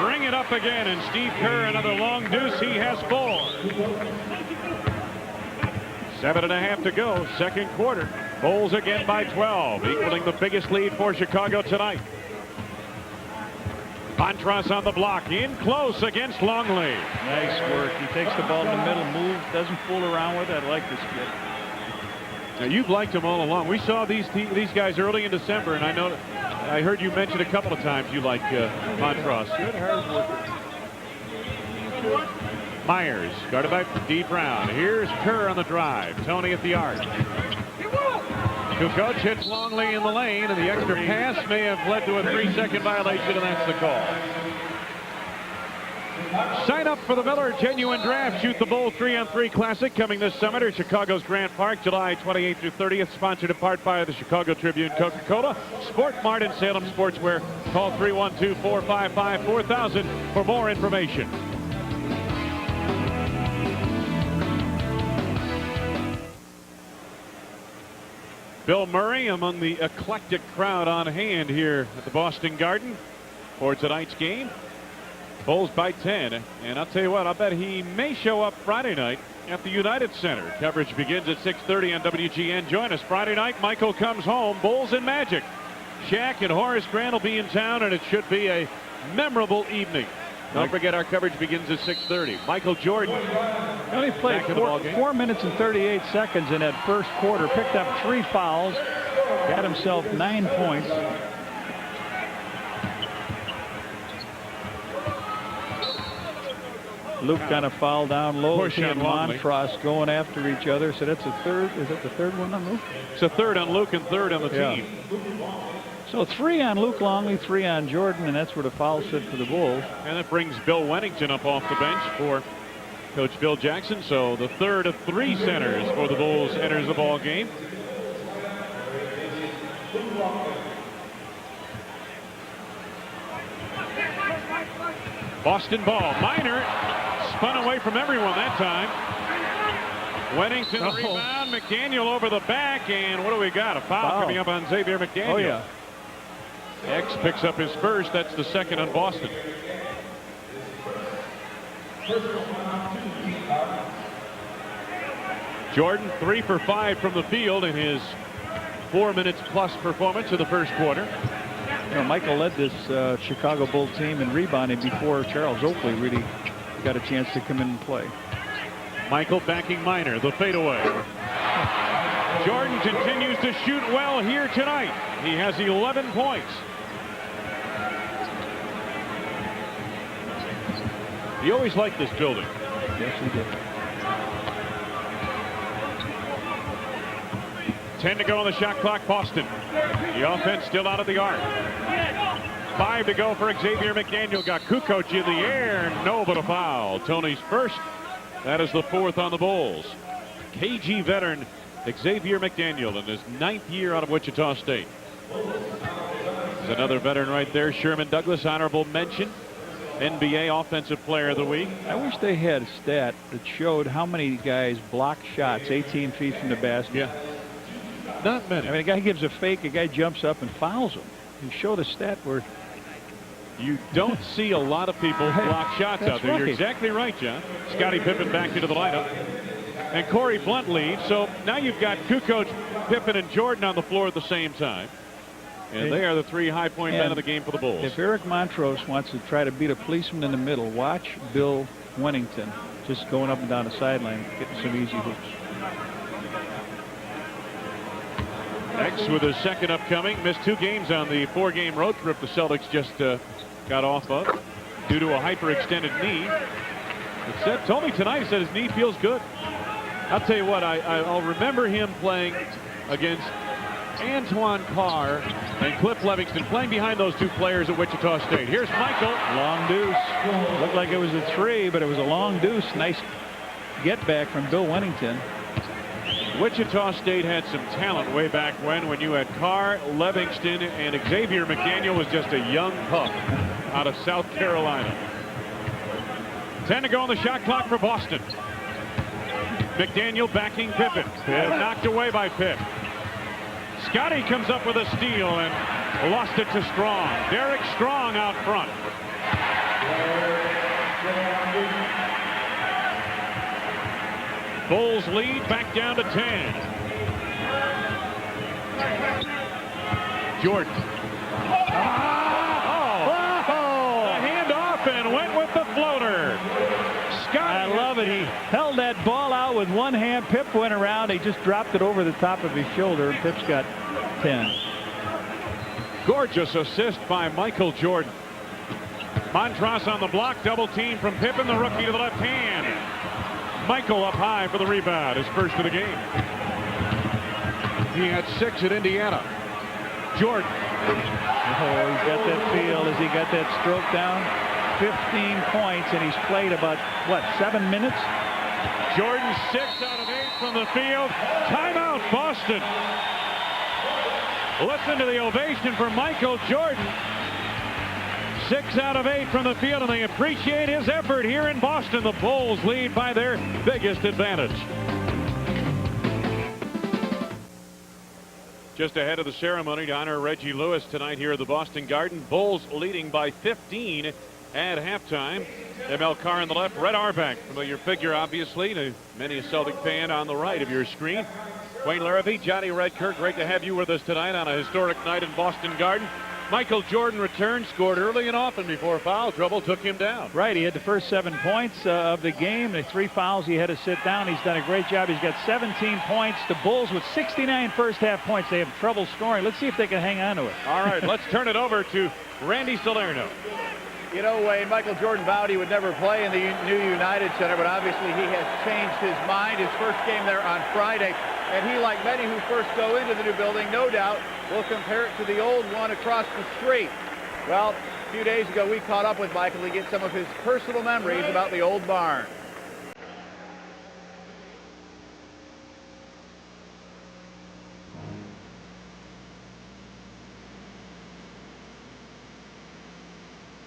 Bring it up again, and Steve Kerr, another long deuce. He has 4. 7.5 to go, second quarter. Bulls again by 12, equaling the biggest lead for Chicago tonight. Montross on the block, in close against Longley. Nice work. He takes the ball in the middle, moves, doesn't fool around with it. I like this kid. Now, you've liked him all along. We saw these guys early in December, and I heard you mention a couple of times you like Montross. Good hard worker. Myers guarded by D. Brown. Here's Kerr on the drive. Toni at the arc. Kukoc hits Longley in the lane, and the extra pass may have led to a 3-second violation, and that's the call. Sign up for the Miller Genuine Draft Shoot the Bull 3-on-3 Classic coming this summer to Chicago's Grant Park, July 28th through 30th. Sponsored in part by the Chicago Tribune, Coca-Cola, Sport Mart, and Salem Sportswear. Call 312-455-4000 for more information. Bill Murray among the eclectic crowd on hand here at the Boston Garden for tonight's game. Bulls by 10, and I'll tell you what, I'll bet he may show up Friday night at the United Center. Coverage begins at 6:30 on WGN. Join us Friday night. Michael Comes Home, Bulls and Magic. Shaq and Horace Grant will be in town, and it should be a memorable evening. Don't forget, our coverage begins at 6:30. Michael Jordan. He only played 4 minutes and 38 seconds in that first quarter. Picked up 3 fouls. Got himself 9 points. Luke kind of fouled down low. Push He on and Longley. Montross going after each other. So that's a third. Is that the third one on Luke? It's a third on Luke and third on the Yeah. team. So 3 on Luke Longley, 3 on Jordan, and that's where the foul sit for the Bulls. And that brings Bill Wennington up off the bench for Coach Bill Jackson. So the third of 3 centers for the Bulls enters the ball game. Boston ball. Minor spun away from everyone that time. Wennington rebound. McDaniel over the back. And what do we got? A foul coming up on Xavier McDaniel. Oh, yeah. X picks up his first. That's the second on Boston. Jordan 3 for 5 from the field in his 4 minutes plus performance in the first quarter. You know, Michael led this Chicago Bull team in rebounding before Charles Oakley really got a chance to come in and play. Michael backing Minor, the fadeaway. Jordan continues to shoot well here tonight. He has 11 points. He always liked this building. Yes, he did. 10 to go on the shot clock, Boston. The offense still out of the arc. 5 to go for Xavier McDaniel. Got Kukoc in the air. No, but a foul. Tony's first. That is the 4th on the Bulls. KG veteran Xavier McDaniel in his 9th year out of Wichita State. There's another veteran right there. Sherman Douglas, honorable mention. NBA Offensive Player of the Week. I wish they had a stat that showed how many guys block shots 18 feet from the basket. Yeah. Not many. I mean, a guy gives a fake, a guy jumps up and fouls him. You showed a stat where you don't see a lot of people block shots out there. Right. You're exactly right, John. Scottie Pippen back into the lineup. And Corey Blunt leads. So now you've got Kukoc, Pippen, and Jordan on the floor at the same time. And they are the 3 high-point men of the game for the Bulls. If Eric Montross wants to try to beat a policeman in the middle, watch Bill Wennington just going up and down the sideline, getting some easy hooks. X with his second upcoming. Missed 2 games on the 4-game road trip the Celtics just got off of due to a hyperextended knee. It said, told me tonight, he said his knee feels good. I'll tell you what, I'll remember him playing against Antoine Carr and Cliff Levingston, playing behind those 2 players at Wichita State. Here's Michael. Long deuce. Looked like it was a 3, but it was a long deuce. Nice get back from Bill Wennington. Wichita State had some talent way back when you had Carr, Levingston, and Xavier McDaniel was just a young pup out of South Carolina. 10 to go on the shot clock for Boston. McDaniel backing Pippen. Knocked away by Pitt. Scottie comes up with a steal and lost it to Strong. Derek Strong out front. Bulls lead back down to 10. Jordan. The hand off and went with the floater. I love it. He held that ball out with one hand. Pip went around. He just dropped it over the top of his shoulder. Pip's got 10. Gorgeous assist by Michael Jordan. Montross on the block. Double team from Pippen, the rookie to the left hand. Michael up high for the rebound, his first of the game. He had 6 at Indiana. Jordan. Oh, he's got that feel. Has he got that stroke down? 15 points, and he's played about, what, 7 minutes? Jordan 6 out of 8 from the field. Timeout, Boston. Listen to the ovation for Michael Jordan. 6 out of 8 from the field, and they appreciate his effort here in Boston. The Bulls lead by their biggest advantage. Just ahead of the ceremony to honor Reggie Lewis tonight here at the Boston Garden. Bulls leading by 15 at halftime. ML Carr on the left, Red Auerbach, familiar figure obviously to many a Celtic fan on the right of your screen. Wayne Larrabee, Johnny Redkirk, great to have you with us tonight on a historic night in Boston Garden. Michael Jordan returned, scored early and often before foul trouble took him down. Right, he had the first 7 points of the game. The 3 fouls, he had to sit down. He's done a great job. He's got 17 points. The Bulls with 69 first half points. They have trouble scoring. Let's see if they can hang on to it. All right, let's turn it over to Randy Salerno. You know, Wayne, Michael Jordan vowed he would never play in the new United Center, but obviously he has changed his mind. His first game there on Friday, and he, like many who first go into the new building, no doubt will compare it to the old one across the street. Well, a few days ago, we caught up with Michael to get some of his personal memories about the old barn.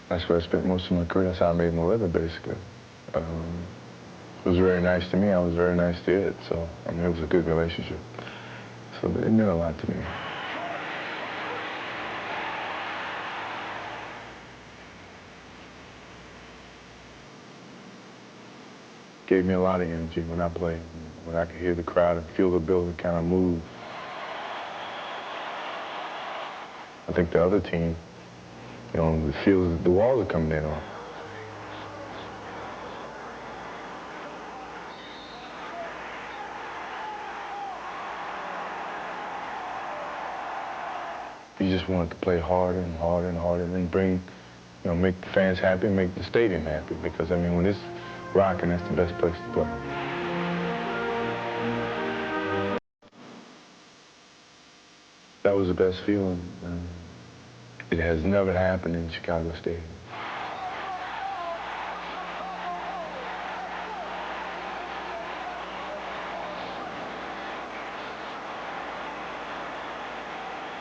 That's where I spent most of my career. That's how I made my living, basically. It was very nice to me. I was very nice to it. So, I mean, it was a good relationship. So it meant a lot to me. Gave me a lot of energy when I played. When I could hear the crowd and feel the building kind of move. I think the other team, you know, feels the walls are coming in on. You just wanted to play harder and harder and harder and then bring, you know, make the fans happy and make the stadium happy. Because, I mean, when it's rocking, that's the best place to play. That was the best feeling. It has never happened in Chicago Stadium.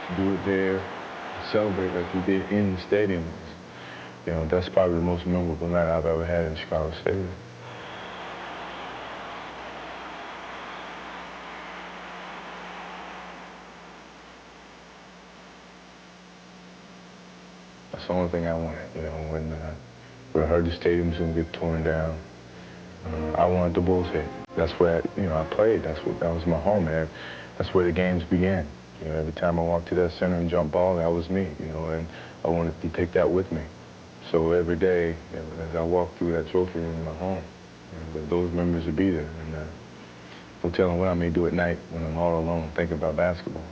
To do it there, celebrate like we did in the stadium, you know, that's probably the most memorable night I've ever had in Chicago Stadium. That's the only thing I wanted, you know, when I heard the stadium's gonna get torn down. I wanted the Bulls hit. That's where, you know, I played. That was my home, and that's where the games began. You know, every time I walked to that center and jumped ball, that was me, you know, and I wanted to take that with me. So every day, you know, as I walk through that trophy room in my home, you know, those memories will be there. And no telling what I may do at night when I'm all alone thinking about basketball.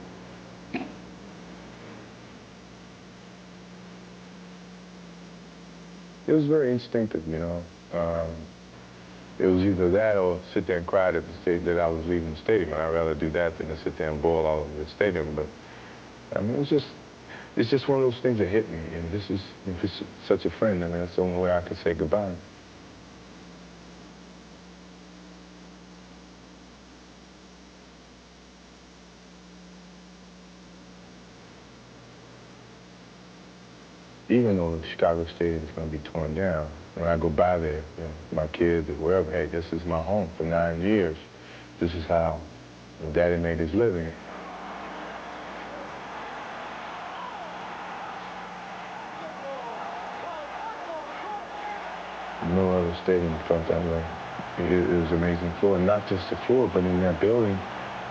It was very instinctive, you know. It was either that or sit there and cry at the state that I was leaving the stadium. And I'd rather do that than to sit there and boil all over the stadium. But I mean, it's just one of those things that hit me. And this is, if it's such a friend, I mean, that's the only way I could say goodbye. Even though the Chicago Stadium is going to be torn down, when I go by there, you know, my kids or wherever, hey, this is my home for 9 years. This is how Daddy made his living. No other stadium felt that way. It was an amazing floor, not just the floor, but in that building,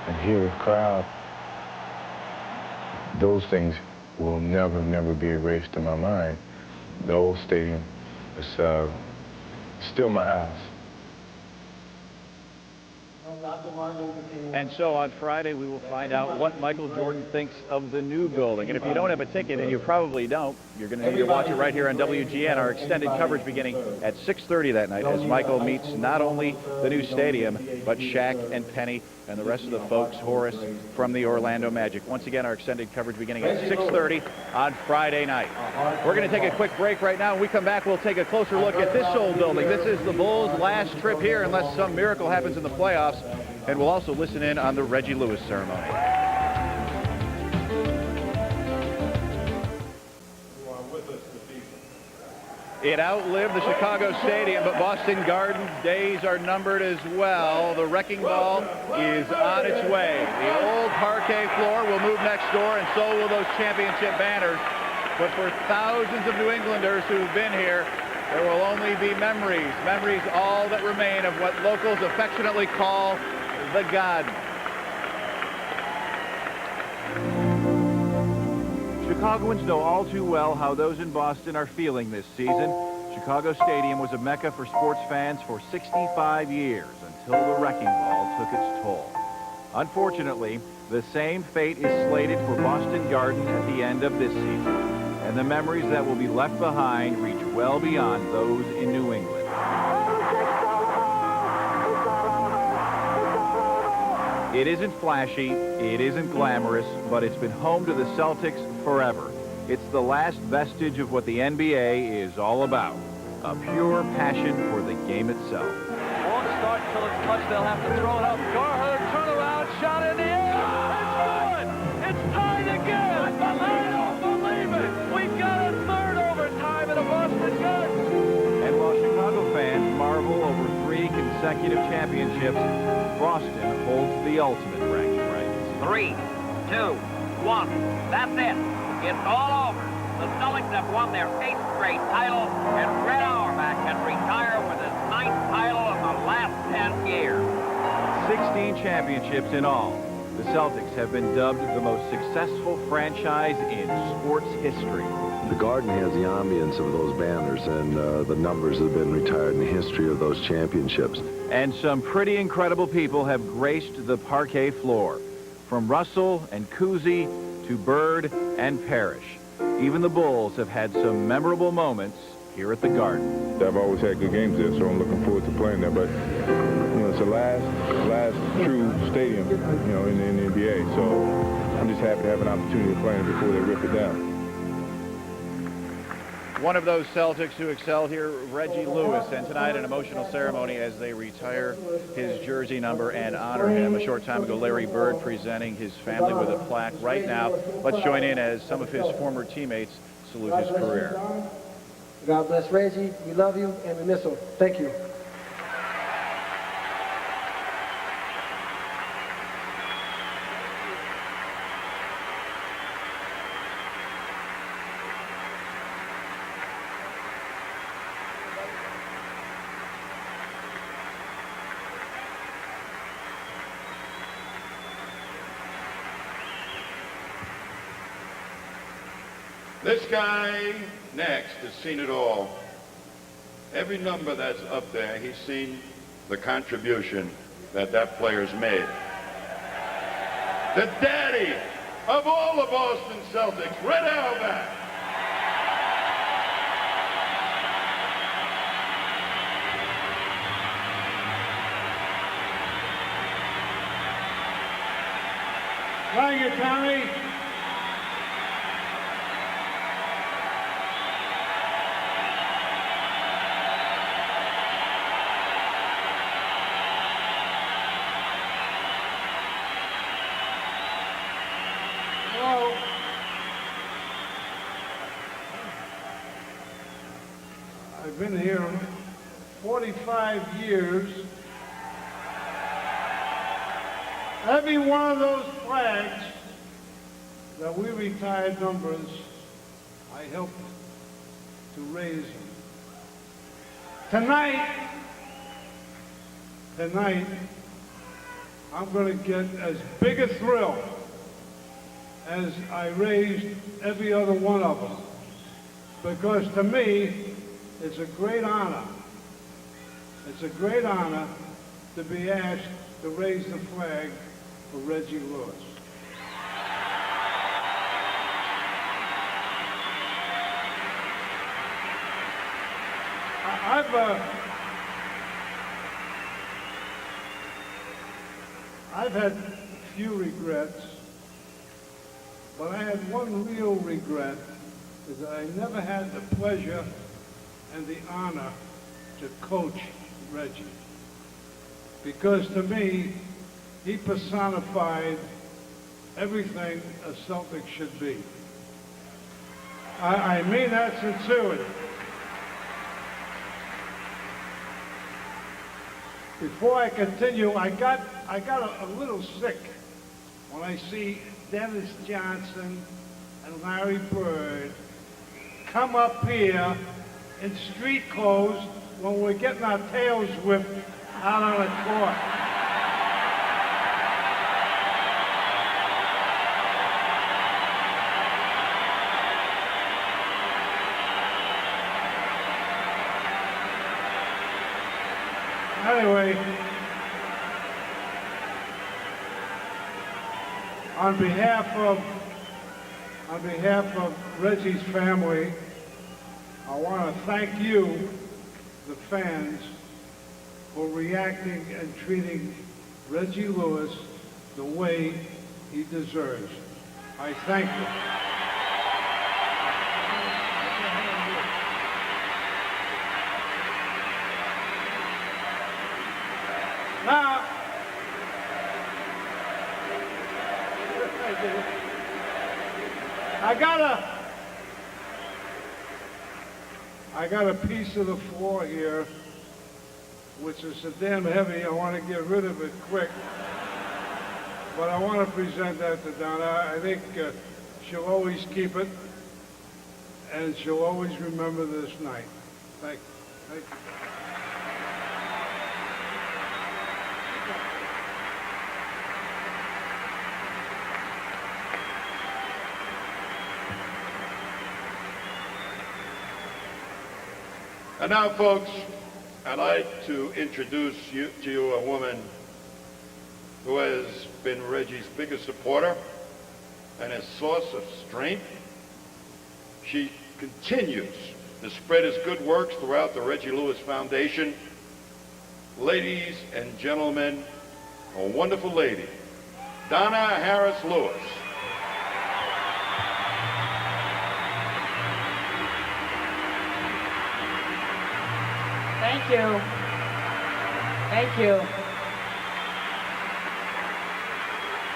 and hear a crowd. Those things will never, never be erased in my mind. The old stadium is still my house. And so on Friday, we will find out what Michael Jordan thinks of the new building. And if you don't have a ticket, and you probably don't, you're going to need to watch it right here on WGN, our extended coverage beginning at 6:30 that night as Michael meets not only the new stadium, but Shaq and Penny and the rest of the folks, Horace, from the Orlando Magic. Once again, our extended coverage beginning at 6:30 on Friday night. We're going to take a quick break right now. When we come back, we'll take a closer look at this old building. This is the Bulls' last trip here, unless some miracle happens in the playoffs. And we'll also listen in on the Reggie Lewis ceremony. It outlived the Chicago Stadium, but Boston Garden's days are numbered as well. The wrecking ball is on its way. The old parquet floor will move next door, and so will those championship banners. But for thousands of New Englanders who've been here, there will only be memories. Memories all that remain of what locals affectionately call the Garden. Chicagoans know all too well how those in Boston are feeling this season. Chicago Stadium was a mecca for sports fans for 65 years until the wrecking ball took its toll. Unfortunately, the same fate is slated for Boston Garden at the end of this season, and the memories that will be left behind reach well beyond those in New England. It isn't flashy, it isn't glamorous, but it's been home to the Celtics forever. It's the last vestige of what the NBA is all about, a pure passion for the game itself. Won't start until it's touched. They'll have to throw it up. Garherd, turnaround, shot in the air. It's good. It's tied again. I don't believe it. We've got a third overtime in a Boston Garden. And while Chicago fans marvel over 3 consecutive championships, Boston holds the ultimate bragging rights. 3, 2, 1. That's it. It's all over. The Celtics have won their 8th straight title, and Red Auerbach can retire with his 9th title in the last 10 years. 16 championships in all. The Celtics have been dubbed the most successful franchise in sports history. The Garden has the ambience of those banners and the numbers that have been retired in the history of those championships. And some pretty incredible people have graced the parquet floor, from Russell and Cousy to Bird and Parrish. Even the Bulls have had some memorable moments here at the Garden. I've always had good games there, so I'm looking forward to playing there. But it's the last true stadium, in the NBA. So I'm just happy to have an opportunity to play it before they rip it down. One of those Celtics who excelled here, Reggie Lewis, and tonight an emotional ceremony as they retire his jersey number and honor him. A short time ago, Larry Bird presenting his family with a plaque. Right now, let's join in as some of his former teammates salute his career. God bless Reggie. We love you and we miss him. Thank you. This guy next has seen it all. Every number that's up there, he's seen the contribution that player's made. The daddy of all the Boston Celtics, Red Auerbach. Thank you, Tommy. I've been here 45 years. Every one of those flags that we retired numbers, I helped to raise them. Tonight, I'm going to get as big a thrill as I raised every other one of them. Because to me, it's a great honor. It's a great honor to be asked to raise the flag for Reggie Lewis. I've had few regrets, but I had one real regret, is that I never had the pleasure and the honor to coach Reggie. Because to me, he personified everything a Celtic should be. I mean that sincerely. Before I continue, I got a little sick when I see Dennis Johnson and Larry Bird come up here in street clothes when we're getting our tails whipped out on the court. Anyway, on behalf of Reggie's family, I want to thank you, the fans, for reacting and treating Reggie Lewis the way he deserves. I thank you. Now, I got a piece of the floor here, which is so damn heavy, I want to get rid of it quick. But I want to present that to Donna. I think she'll always keep it, and she'll always remember this night. Thank you. Thank you. And now, folks, I'd like to introduce to you a woman who has been Reggie's biggest supporter and a source of strength. She continues to spread his good works throughout the Reggie Lewis Foundation. Ladies and gentlemen, a wonderful lady, Donna Harris Lewis. Thank you. Thank you.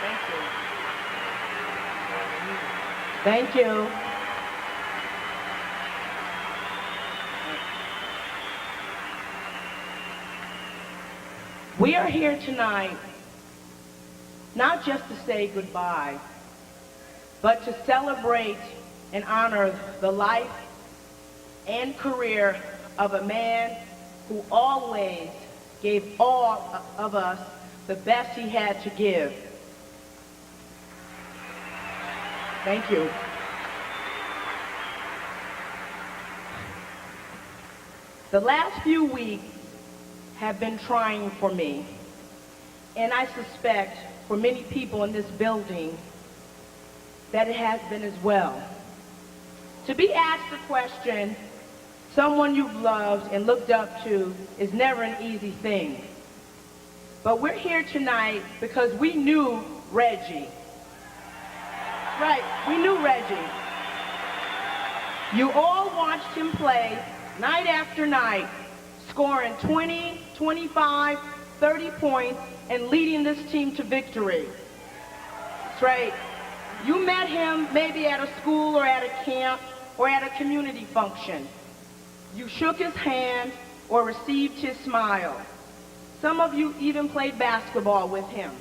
Thank you. Thank you. We are here tonight not just to say goodbye, but to celebrate and honor the life and career of a man who always gave all of us the best he had to give. Thank you. The last few weeks have been trying for me, and I suspect for many people in this building that it has been as well. To be asked the question, someone you've loved and looked up to is never an easy thing. But we're here tonight because we knew Reggie. Right, we knew Reggie. You all watched him play night after night, scoring 20, 25, 30 points and leading this team to victory. That's right. You met him maybe at a school or at a camp or at a community function. You shook his hand or received his smile. Some of you even played basketball with him.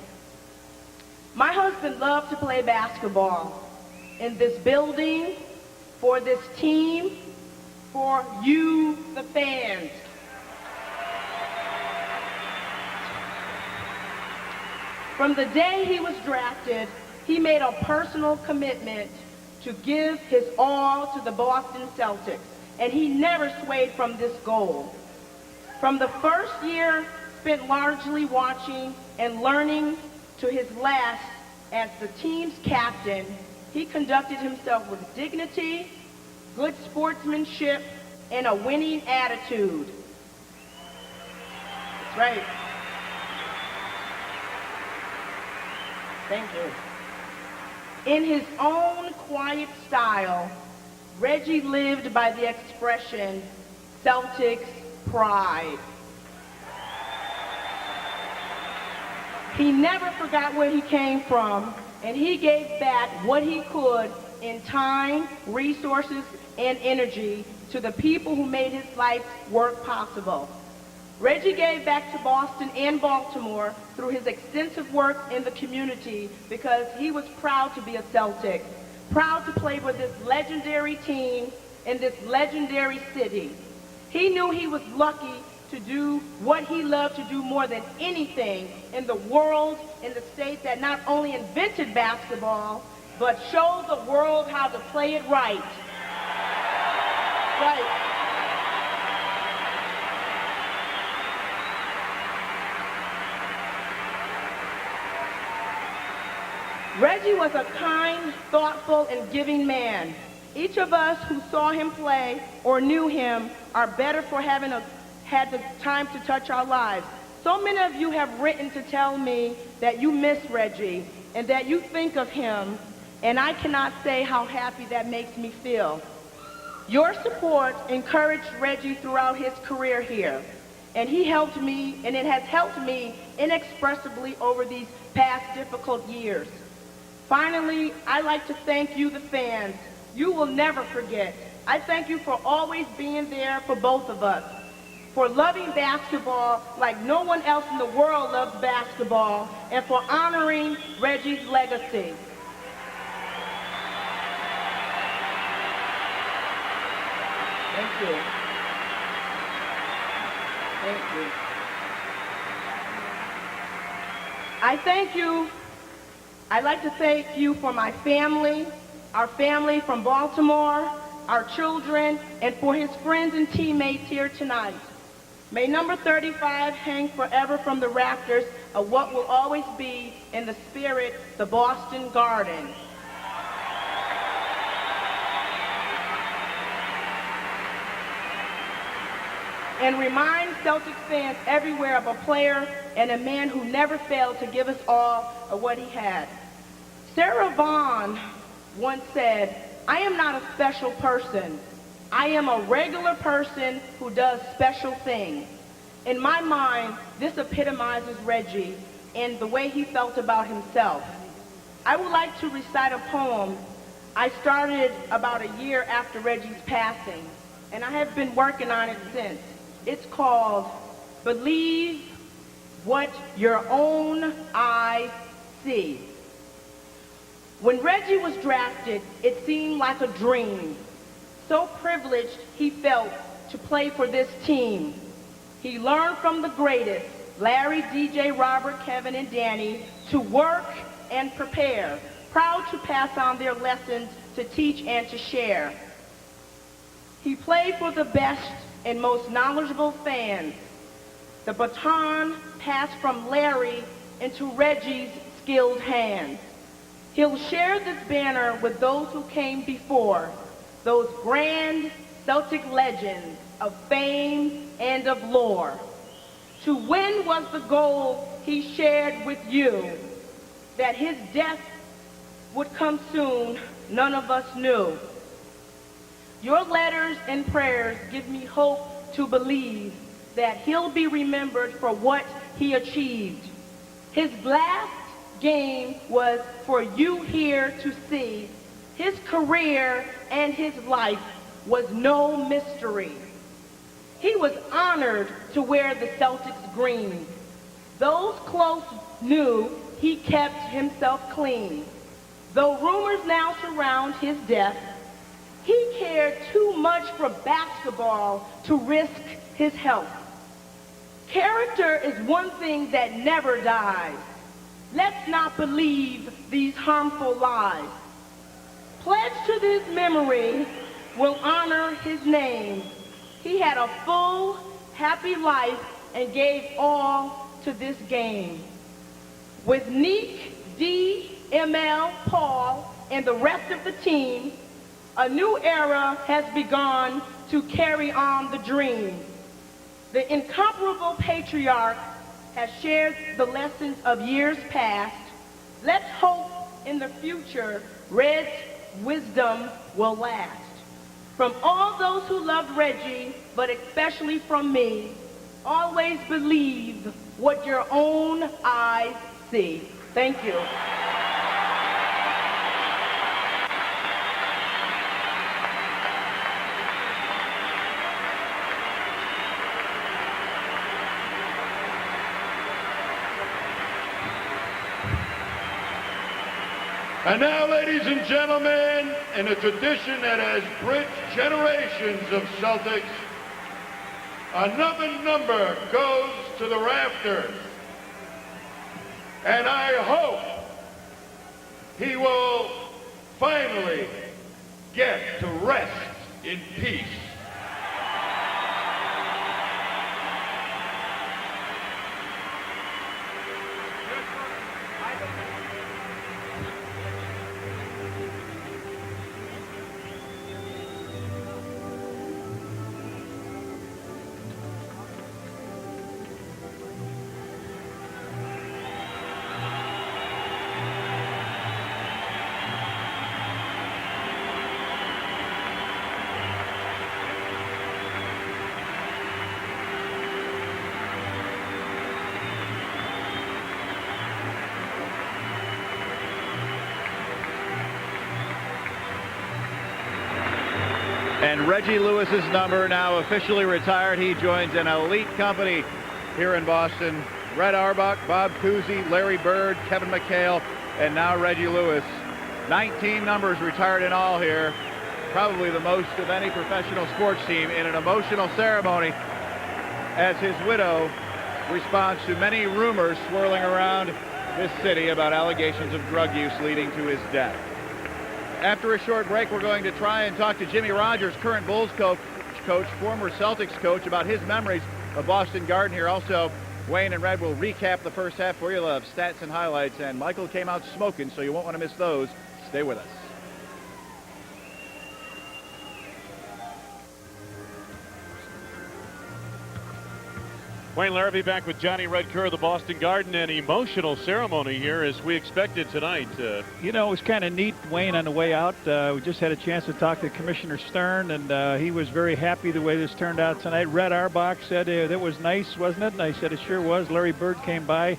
My husband loved to play basketball in this building, for this team, for you, the fans. From the day he was drafted, he made a personal commitment to give his all to the Boston Celtics, and he never swayed from this goal. From the first year spent largely watching and learning to his last as the team's captain, he conducted himself with dignity, good sportsmanship, and a winning attitude. That's right. Thank you. In his own quiet style, Reggie lived by the expression, Celtics pride. He never forgot where he came from, and he gave back what he could in time, resources, and energy to the people who made his life's work possible. Reggie gave back to Boston and Baltimore through his extensive work in the community because he was proud to be a Celtic, proud to play for this legendary team in this legendary city. He knew he was lucky to do what he loved to do more than anything in the world, in the state that not only invented basketball, but showed the world how to play it right. Right. Reggie was a kind, thoughtful, and giving man. Each of us who saw him play or knew him are better for having had the time to touch our lives. So many of you have written to tell me that you miss Reggie and that you think of him, and I cannot say how happy that makes me feel. Your support encouraged Reggie throughout his career here, and he helped me, and it has helped me inexpressibly over these past difficult years. Finally, I'd like to thank you, the fans. You will never forget. I thank you for always being there for both of us, for loving basketball like no one else in the world loves basketball, and for honoring Reggie's legacy. Thank you. Thank you. I thank you. I'd like to thank you for my family, our family from Baltimore, our children, and for his friends and teammates here tonight. May number 35 hang forever from the rafters of what will always be, in the spirit, the Boston Garden. And remind Celtics fans everywhere of a player and a man who never failed to give us all of what he had. Sarah Vaughan once said, "I am not a special person. I am a regular person who does special things." In my mind, this epitomizes Reggie and the way he felt about himself. I would like to recite a poem I started about a year after Reggie's passing, and I have been working on it since. It's called "Believe What Your Own Eyes See." When Reggie was drafted, it seemed like a dream. So privileged he felt to play for this team. He learned from the greatest, Larry, DJ, Robert, Kevin, and Danny, to work and prepare, proud to pass on their lessons, to teach and to share. He played for the best and most knowledgeable fans. The baton passed from Larry into Reggie's skilled hands. He'll share this banner with those who came before, those grand Celtic legends of fame and of lore. To win was the goal he shared with you. That his death would come soon, none of us knew. Your letters and prayers give me hope to believe that he'll be remembered for what he achieved. His last game was for you here to see. His career and his life was no mystery. He was honored to wear the Celtics green. Those close knew he kept himself clean. Though rumors now surround his death, he cared too much for basketball to risk his health. Character is one thing that never dies. Let's not believe these harmful lies. Pledge to this memory will honor his name. He had a full, happy life and gave all to this game. With Neek, D, ML, Paul, and the rest of the team, a new era has begun to carry on the dream. The incomparable patriarch has shared the lessons of years past. Let's hope in the future Red's wisdom will last. From all those who loved Reggie, but especially from me, always believe what your own eyes see. Thank you. And now, ladies and gentlemen, in a tradition that has bridged generations of Celtics, another number goes to the rafters. And I hope he will finally get to rest in peace. And Reggie Lewis's number now officially retired. He joins an elite company here in Boston. Red Auerbach, Bob Cousy, Larry Bird, Kevin McHale, and now Reggie Lewis. 19 numbers retired in all here. Probably the most of any professional sports team in an emotional ceremony as his widow responds to many rumors swirling around this city about allegations of drug use leading to his death. After a short break, we're going to try and talk to Jimmy Rogers, current Bulls coach, former Celtics coach, about his memories of Boston Garden here. Also, Wayne and Red will recap the first half for you. They'll have stats and highlights, and Michael came out smoking, so you won't want to miss those. Stay with us. Wayne Larrabee back with Johnny Red Kerr of the Boston Garden. An emotional ceremony here as we expected tonight. You know, it was kind of neat, Wayne, on the way out. We just had a chance to talk to Commissioner Stern, and he was very happy the way this turned out tonight. Red Auerbach said that was nice, wasn't it? And I said it sure was. Larry Bird came by,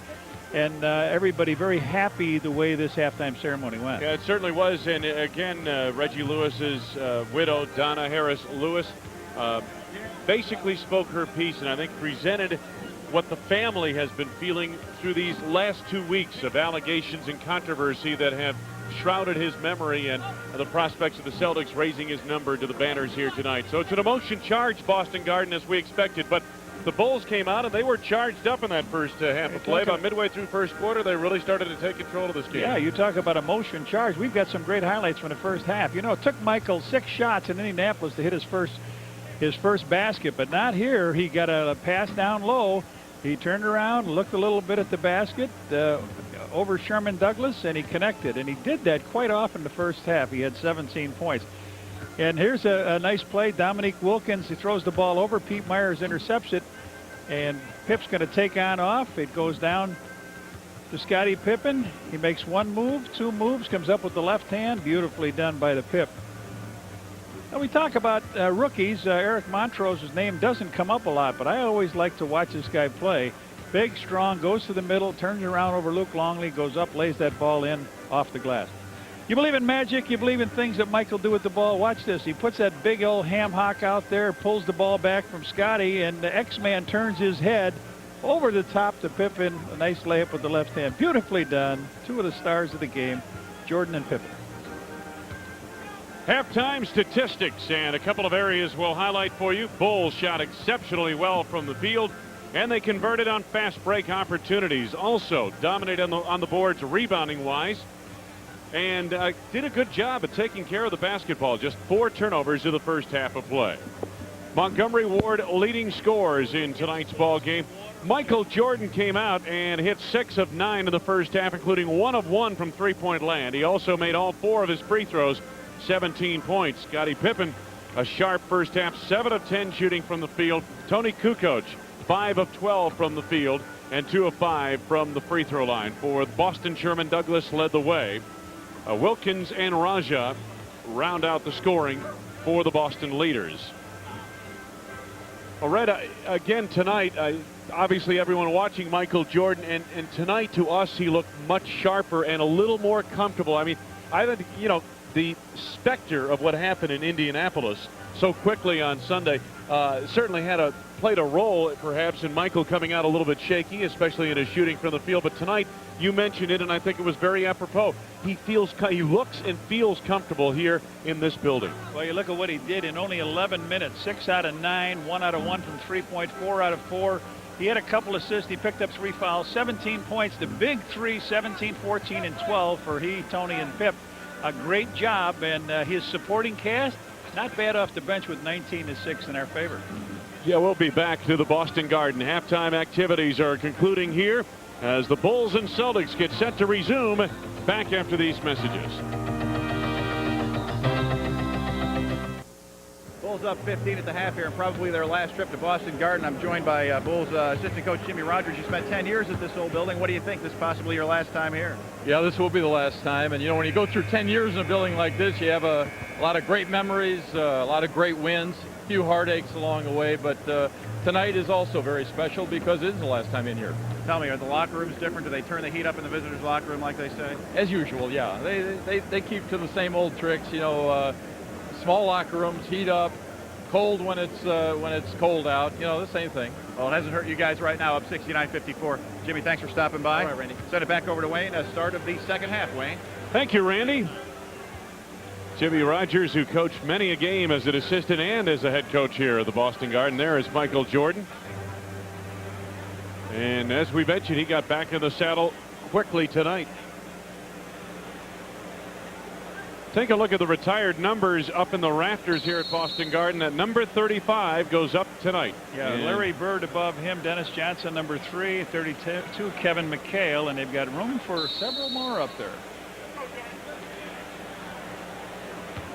and everybody very happy the way this halftime ceremony went. Yeah, it certainly was. And again, Reggie Lewis's widow, Donna Harris Lewis, basically spoke her piece and I think presented what the family has been feeling through these last 2 weeks of allegations and controversy that have shrouded his memory and the prospects of the Celtics raising his number to the banners here tonight. So it's an emotion-charged Boston Garden as we expected, but the Bulls came out and they were charged up in that first half of play. About midway through first quarter, they really started to take control of this game. Yeah, you talk about emotion charged. We've got some great highlights from the first half. You know, it took Michael 6 shots in Indianapolis to hit his first basket, but not here. He got a pass down low. He turned around, looked a little bit at the basket over Sherman Douglas, and he connected. And he did that quite often the first half. He had 17 points. And here's a nice play. Dominique Wilkins, he throws the ball over. Pete Myers intercepts it, and Pip's going to take on off. It goes down to Scottie Pippen. He makes 1 move, 2 moves, comes up with the left hand. Beautifully done by the Pip. Now we talk about rookies. Eric Montrose's name doesn't come up a lot, but I always like to watch this guy play. Big, strong, goes to the middle, turns around over Luke Longley, goes up, lays that ball in off the glass. You believe in magic, you believe in things that Michael do with the ball. Watch this. He puts that big old ham hock out there, pulls the ball back from Scotty, and the X-Man turns his head over the top to Pippen. A nice layup with the left hand. Beautifully done. 2 of the stars of the game, Jordan and Pippen. Halftime statistics and a couple of areas we'll highlight for you. Bulls shot exceptionally well from the field, and they converted on fast break opportunities. Also dominated on the boards rebounding wise, and did a good job of taking care of the basketball. Just 4 turnovers in the first half of play. Montgomery Ward leading scorers in tonight's ball game. Michael Jordan came out and hit 6 of 9 in the first half, including 1 of 1 from three-point land. He also made all 4 of his free throws. 17 points. Scottie Pippen, a sharp first half, 7 of 10 shooting from the field. Toni Kukoc, 5 of 12 from the field and 2 of 5 from the free throw line. For Boston, Sherman Douglas led the way. Wilkins and Raja round out the scoring for the Boston leaders. Well, Red, again tonight, obviously everyone watching Michael Jordan, and tonight to us he looked much sharper and a little more comfortable. I mean, I think, you know, the specter of what happened in Indianapolis so quickly on Sunday certainly played a role perhaps in Michael coming out a little bit shaky, especially in his shooting from the field. But tonight you mentioned it, and I think it was very apropos. He looks and feels comfortable here in this building. Well, you look at what he did in only 11 minutes. 6 out of 9, 1 out of 1 from 3-point, 4 out of 4. He had a couple assists. He picked up 3 fouls, 17 points. The big 3, 17, 14, and 12 for Tony, and Pip. A great job, and his supporting cast not bad off the bench with 19-6 in our favor. Yeah, we'll be back to the Boston Garden. Halftime activities are concluding here as the Bulls and Celtics get set to resume back after these messages. Bulls up 15 at the half here, and probably their last trip to Boston Garden. I'm joined by Bulls assistant coach Jimmy Rogers. You spent 10 years at this old building. What do you think? This is possibly your last time here? Yeah, this will be the last time. And, you know, when you go through 10 years in a building like this, you have a lot of great memories, a lot of great wins, a few heartaches along the way. But tonight is also very special because it is the last time in here. Tell me, are the locker rooms different? Do they turn the heat up in the visitors' locker room like they say? As usual, yeah. They keep to the same old tricks, you know, small locker rooms, heat up. cold when it's cold out. You know, the same thing. Well, it hasn't hurt you guys right now, up 69-54. Jimmy, thanks for stopping by. All right, Randy. Send it back over to Wayne. Start of the second half, Wayne. Thank you, Randy. Jimmy Rogers, who coached many a game as an assistant and as a head coach here at the Boston Garden. There is Michael Jordan. And as we mentioned, he got back in the saddle quickly tonight. Take a look at the retired numbers up in the rafters here at Boston Garden. At number 35 goes up tonight. Yeah, and Larry Bird above him, Dennis Johnson number 3, 32 Kevin McHale, and they've got room for several more up there.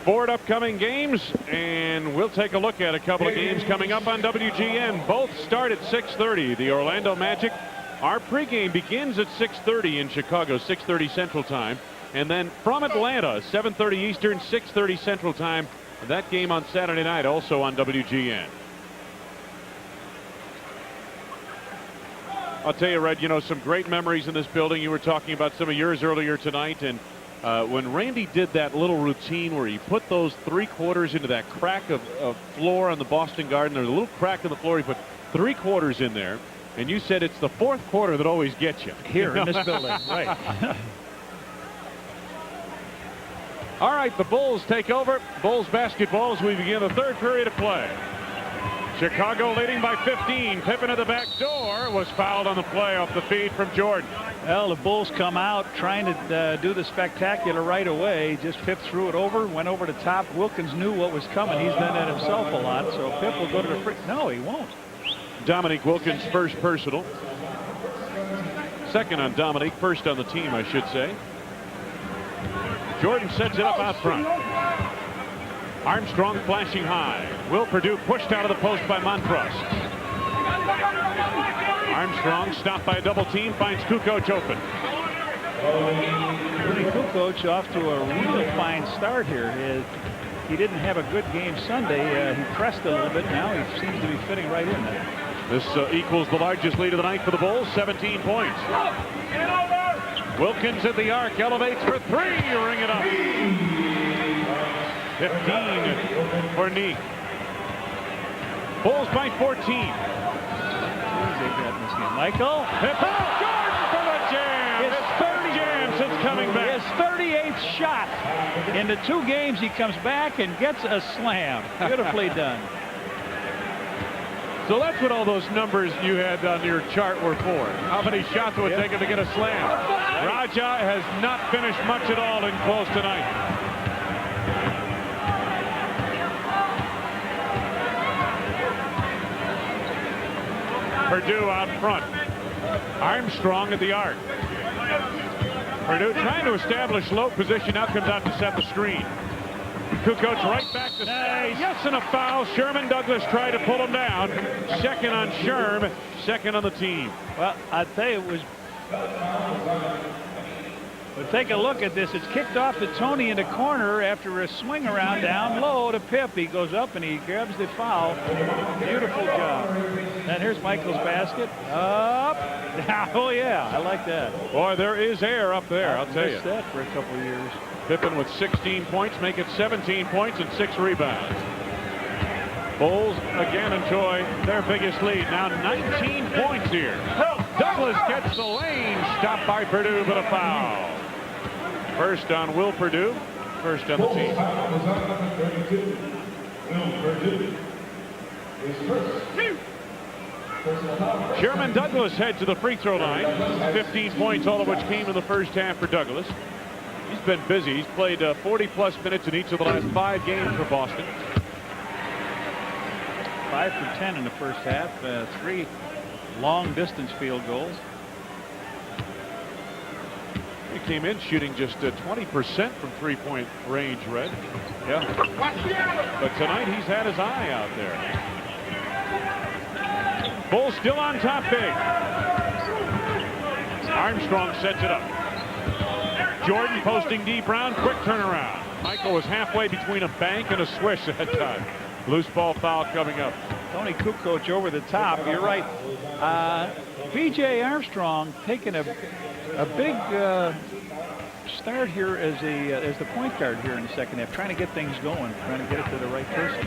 4 upcoming games, and we'll take a look at a couple of games coming up on WGN. Both start at 6:30. The Orlando Magic, our pregame begins at 6:30 in Chicago, 6:30 Central Time. And then from Atlanta, 7:30 Eastern, 6:30 Central Time. That game on Saturday night also on WGN. I'll tell you, Red, you know, some great memories in this building. You were talking about some of yours earlier tonight, and when Randy did that little routine where he put those 3/4 into that crack of floor on the Boston Garden, there's a little crack in the floor, he put 3/4 in there, and you said it's the 4th quarter that always gets you. Here in this building, right. All right, the Bulls take over. Bulls basketball as we begin the 3rd period of play. Chicago leading by 15. Pippen at the back door was fouled on the play off the feed from Jordan. Well, the Bulls come out trying to do the spectacular right away. Just Pip threw it over, went over the top. Wilkins knew what was coming. He's done that himself a lot. So Pip will go to the free. No, he won't. Dominique Wilkins' first personal. Second on Dominique, first on the team, I should say. Jordan sets it up out front. Armstrong flashing high. Will Perdue pushed out of the post by Montross. Armstrong stopped by a double team, finds Kukoc open. Toni Kukoc off to a real fine start here. He didn't have a good game Sunday. He pressed a little bit. Now he seems to be fitting right in there. This equals the largest lead of the night for the Bulls, 17 points. Wilkins at the arc, elevates for 3, ring it up. 15 for Neek. Bulls by 14. Michael. Jordan for the jam. His 3rd jam since coming back. His 38th shot. In the 2 games, he comes back and gets a slam. Beautifully done. So that's what all those numbers you had on your chart were for. How many shots would it take him to get a slam? Raja has not finished much at all in close tonight. Perdue out front. Armstrong at the arc. Perdue trying to establish low position. Now comes out to set the screen. Kukoc right back to nice. Yes, and a foul. Sherman Douglas tried to pull him down. Second on Sherm, second on the team. Well, I tell you, it was. But take a look at this. It's kicked off to Toni in the corner after a swing around down low to Pip. He goes up and he grabs the foul. Beautiful job. And here's Michael's basket. Up. Oh, yeah. I like that. Boy, there is air up there, I'll tell you. I've missed that for a couple of years. Pippen with 16 points, make it 17 points and 6 rebounds. Bulls again enjoy their biggest lead. Now 19 points here. Douglas gets the lane. Stopped by Perdue, but a foul. First on Will Perdue. First on the team. Sherman Douglas head to the free throw line. 15 points, all of which came in the first half for Douglas. He's been busy. He's played 40-plus minutes in each of the last 5 games for Boston. 5 for 10 in the first half. 3 long-distance field goals. He came in shooting just 20% from three-point range, Red. Yeah. But tonight he's had his eye out there. Bulls still on top big. Armstrong sets it up. Jordan posting D. Brown, quick turnaround. Michael was halfway between a bank and a swish that time. Loose ball foul coming up. Toni Kukoc over the top. You're right. B.J. Armstrong taking a big start here as the point guard here in the second half, trying to get things going, trying to get it to the right person.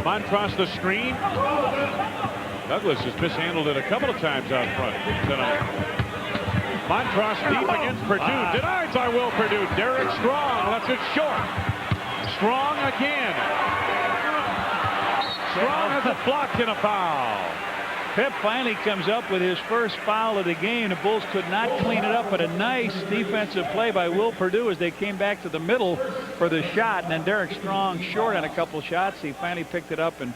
Montross the screen. Douglas has mishandled it a couple of times out front tonight. Montross deep against Perdue. Denied by Will Perdue. Derek Strong left it short. Strong again. Strong has it blocked in a foul. Pip finally comes up with his first foul of the game. The Bulls could not clean it up, but a nice defensive play by Will Perdue as they came back to the middle for the shot. And then Derek Strong short on a couple shots. He finally picked it up, and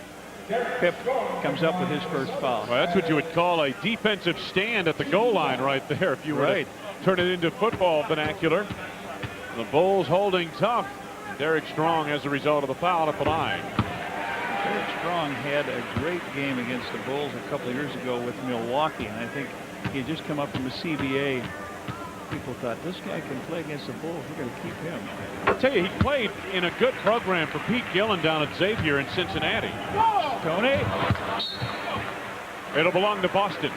Pip comes up with his first foul. Well, that's what you would call a defensive stand at the goal line right there if you were to turn it into football vernacular. The Bulls holding tough. Derek Strong as a result of the foul at the line. Derek Strong had a great game against the Bulls a couple of years ago with Milwaukee, and I think he had just come up from the CBA. People thought, this guy can play against the Bulls. We're going to keep him. I'll tell you, he played in a good program for Pete Gillen down at Xavier in Cincinnati. Tony. It'll belong to Boston.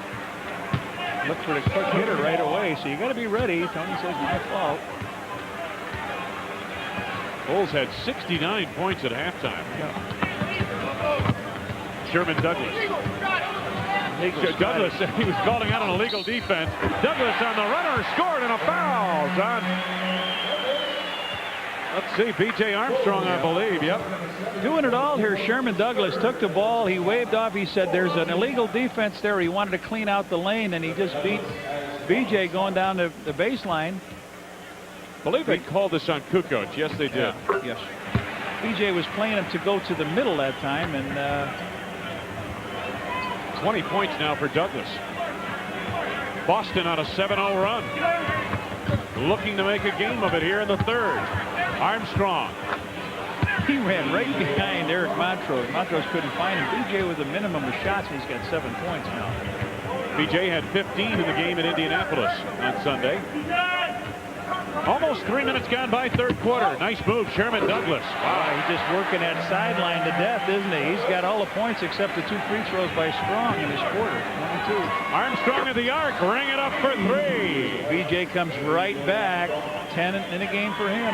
Look for the quick hitter right away, so you got to be ready. Tony says, my fault. Bulls had 69 points at halftime. Yeah. Sherman Douglas. Douglas, he was calling out an illegal defense. Douglas on the runner, scored, and a foul. John. Let's see, B.J. Armstrong, I believe. Yep. Doing it all here. Sherman Douglas took the ball. He waved off. He said there's an illegal defense there. He wanted to clean out the lane, and he just beat B.J. going down the baseline. I believe they called this on Kukoc. Yes, they did. Yeah. Yes. B.J. was playing him to go to the middle that time, and 20 points now for Douglas. Boston on a 7-0 run. Looking to make a game of it here in the third. Armstrong. He ran right behind Eric Montrose. Montrose couldn't find him. B.J. with a minimum of shots, and he's got 7 points now. B.J. had 15 in the game in Indianapolis on Sunday. Almost 3 minutes gone by third quarter. Nice move, Sherman Douglas. Wow, he's just working that sideline to death, isn't he? He's got all the points except the 2 free throws by Strong in this quarter. 22. Armstrong at the arc, ring it up for 3. B.J. comes right back. 10 in a game for him.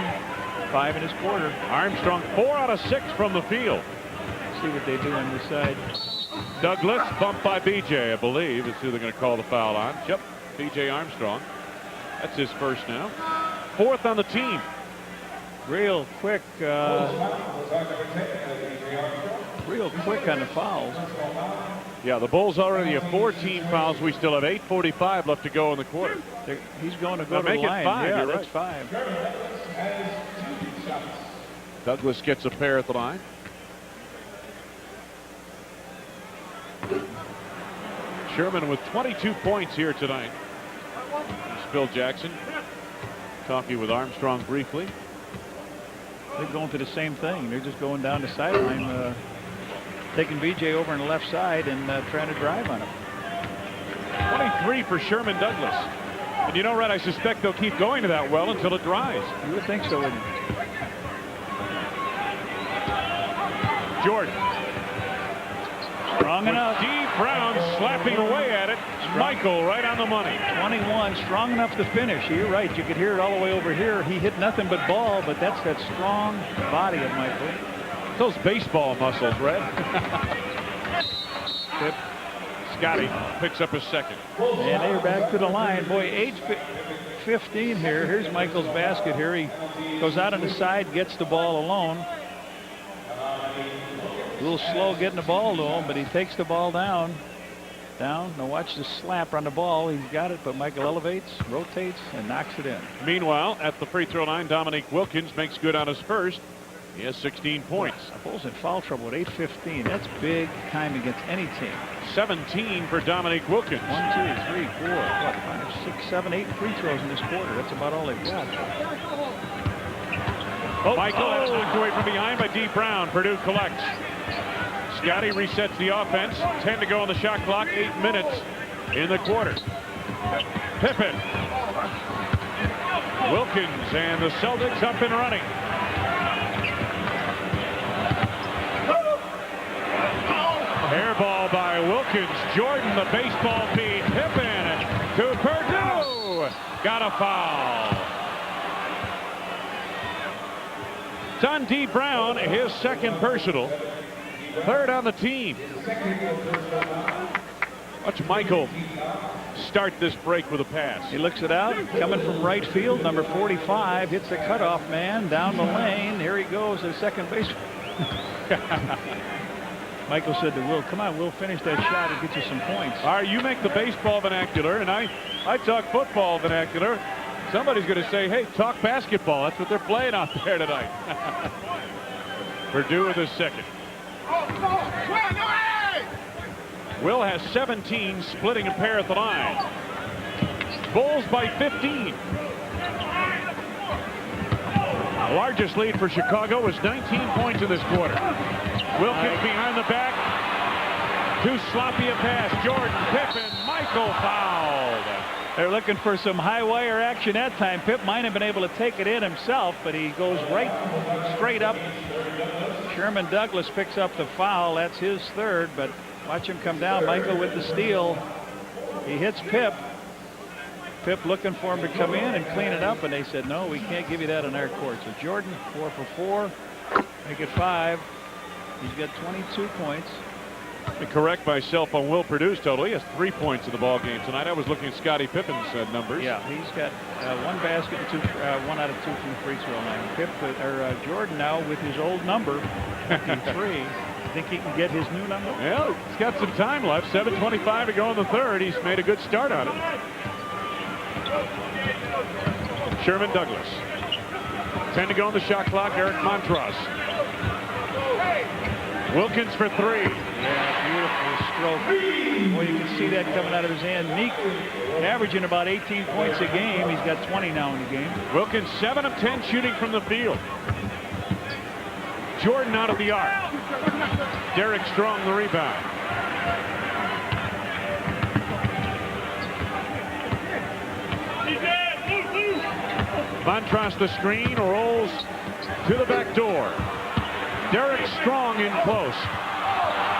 5 in his quarter. Armstrong 4 out of 6 from the field. See what they do on this side. Douglas bumped by B.J. I believe is who they're going to call the foul on. Yep, B.J. Armstrong. That's his first now. 4th on the team. Real quick on the fouls. Yeah, the Bulls already have 14 fouls. We still have 8:45 left to go in the quarter. He's going to go to the make line. It 5. Yeah, You're that's right. 5. Douglas gets a pair at the line. Sherman with 22 points here tonight. Phil Jackson talking with Armstrong briefly. They're going to the same thing. They're just going down the sideline, taking B.J. over on the left side and trying to drive on him. 23 for Sherman Douglas. And you know, Red, I suspect they'll keep going to that well until it dries. You would think so, wouldn't you? Jordan. Strong enough. D. Brown slapping away at it. Michael right on the money. 21, strong enough to finish. You're right. You could hear it all the way over here. He hit nothing but ball, but that's that strong body of Michael. Those baseball muscles, Red. Scottie picks up his second. And they're back to the line. Boy, 8:15 here. Here's Michael's basket here. He goes out on the side, gets the ball alone. A little slow getting the ball to him, but he takes the ball down. Now watch the slap on the ball. He's got it, but Michael elevates, rotates, and knocks it in. Meanwhile, at the free throw line, Dominique Wilkins makes good on his first. He has 16 points. Bulls in foul trouble at 8:15. That's big time against any team. 17 for Dominique Wilkins. 1, 2, 3, 4, 5, 6, 7, 8 free throws in this quarter. That's about all they've got. Michael that's knocked away from behind by D. Brown. Purdue collects. Scottie resets the offense. 10 to go on the shot clock. 8 minutes in the quarter. Pippen. Wilkins and the Celtics up and running. Air ball by Wilkins. Jordan, the baseball feed. Pippen to Purdue. Got a foul. It's on D. Brown, his second personal. Third on the team. Watch Michael start this break with a pass. He looks it out, coming from right field. Number 45 hits the cutoff man down the lane. Here he goes, the second baseman. Michael said to Will, come on, Will, finish that shot and get you some points. All right, you make the baseball vernacular, and I talk football vernacular. Somebody's going to say, hey, talk basketball. That's what they're playing out there tonight. Purdue with his second. Will has 17, splitting a pair at the line. Bulls by 15. The largest lead for Chicago was 19 points in this quarter. Wilkins behind the back. Too sloppy a pass. Jordan, Pippen, Michael fouled. They're looking for some high wire action that time. Pip might have been able to take it in himself, but he goes right straight up. Sherman Douglas picks up the foul. That's his third, but watch him come down. Michael with the steal. He hits Pip. Pip looking for him to come in and clean it up, and they said, no, we can't give you that on our court. So Jordan, 4 for 4. Make it 5. He's got 22 points. To correct myself on Will Purdue's total, he has 3 points in the ball game tonight. I was looking at Scottie Pippen's numbers. Yeah, he's got 1 basket and 1 out of 2 from the free throw line. Jordan now with his old number, 53. Think he can get his new number? Well, he's got some time left. 7:25 to go in the third. He's made a good start on it. Sherman Douglas. 10 to go on the shot clock. Eric Montross. Wilkins for 3. Yeah, beautiful stroke. Well, you can see that coming out of his hand. Meek averaging about 18 points a game. He's got 20 now in the game. Wilkins 7 of 10 shooting from the field. Jordan out of the arc. Derek Strong the rebound. Montross the screen, rolls to the back door. Derek Strong in close.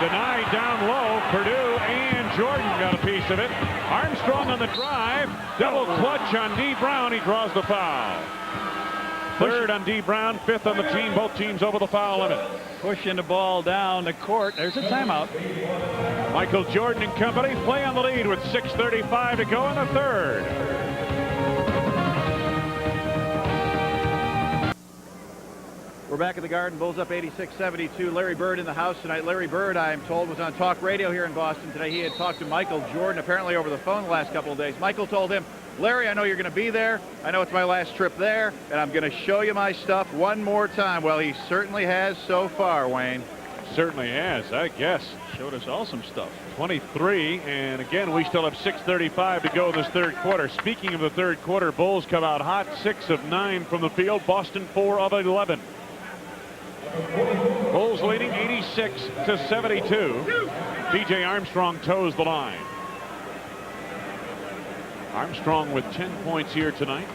Denied down low. Purdue and Jordan got a piece of it. Armstrong on the drive. Double clutch on D. Brown. He draws the foul. Third on D. Brown, 5th on the team. Both teams over the foul limit. Pushing the ball down the court. There's a timeout. Michael Jordan and company play on the lead with 6:35 to go in the third. We're back at the Garden. Bulls up 86-72. Larry Bird in the house tonight. Larry Bird, I am told, was on talk radio here in Boston today. He had talked to Michael Jordan apparently over the phone the last couple of days. Michael told him, Larry, I know you're going to be there. I know it's my last trip there, and I'm going to show you my stuff one more time. Well, he certainly has so far, Wayne. Certainly has, I guess. Showed us all some stuff. 23, and again, we still have 6:35 to go in this third quarter. Speaking of the third quarter, Bulls come out hot, 6 of 9 from the field. Boston 4 of 11. Bulls leading 86-72. B.J. Armstrong toes the line. Armstrong with 10 points here tonight.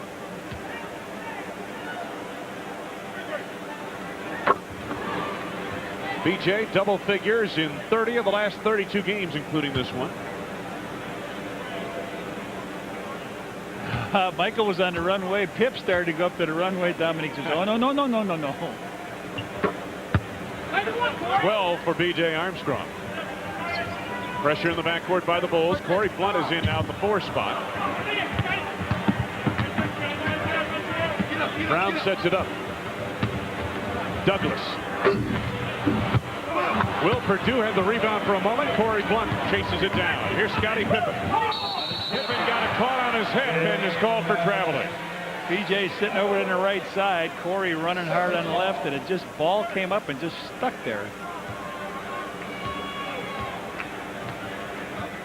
B.J. double figures in 30 of the last 32 games, including this one. Michael was on the runway. Pip started to go up to the runway. Dominique says, oh, no. 12 for B.J. Armstrong. Pressure in the backcourt by the Bulls. Corey Blunt is in now at the 4 spot. Brown sets it up. Douglas. Will Purdue had the rebound for a moment. Corey Blunt chases it down. Here's Scottie Pippen. Pippen got it caught on his head and is called for traveling. BJ sitting over in the right side. Corey running hard on the left, and it just ball came up and just stuck there.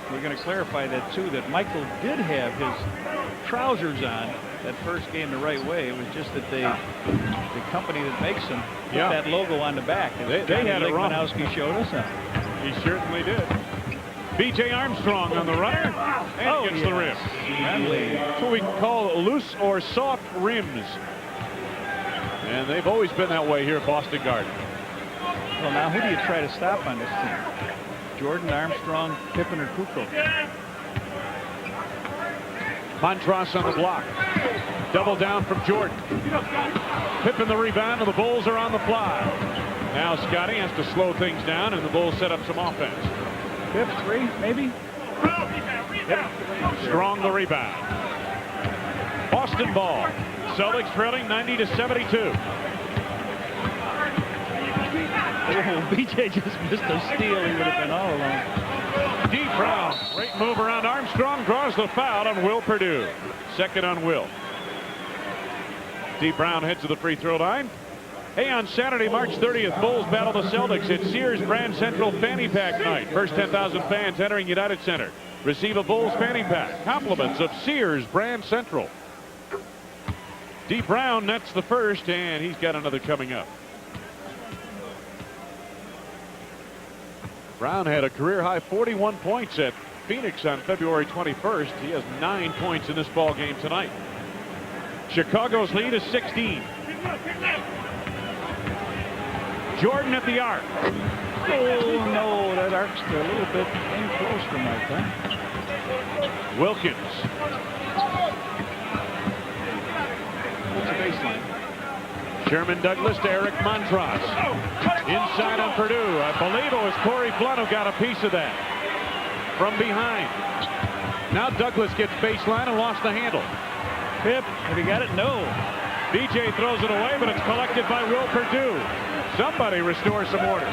We're going to clarify that too, that Michael did have his trousers on that first game the right way. It was just that the company that makes them put that logo on the back. They had it wrong. Manowski showed us that. He certainly did. B.J. Armstrong on the runner and gets the rim. That's what we call loose or soft rims. And they've always been that way here at Boston Garden. Well, now who do you try to stop on this team? Jordan, Armstrong, Pippen, or Kukoc? Montross on the block. Double down from Jordan. Pippen the rebound, and the Bulls are on the fly. Now Scottie has to slow things down, and the Bulls set up some offense. Pip, 3, maybe? Yep. Strong the rebound. Boston ball. Celtics trailing 90-72. Oh, BJ just missed a steal. He would have been all alone. D. Brown, great move around Armstrong, draws the foul on Will Perdue. Second on Will. D. Brown heads to the free throw line. Hey, on Saturday, March 30th, Bulls battle the Celtics at Sears Brand Central Fanny Pack Night. First 10,000 fans entering United Center receive a Bulls fanny pack. Compliments of Sears Brand Central. D. Brown nets the first, and he's got another coming up. Brown had a career-high 41 points at Phoenix on February 21st. He has 9 points in this ball game tonight. Chicago's lead is 16. Jordan at the arc. Oh, no, that arc's a little bit in close for Mike, huh? Wilkins. What's the baseline? Sherman Douglas to Eric Montross. Inside on Perdue. I believe it was Corey Flood who got a piece of that. From behind. Now Douglas gets baseline and lost the handle. Pip, have you got it? No. BJ throws it away, but it's collected by Will Perdue. Somebody restore some order.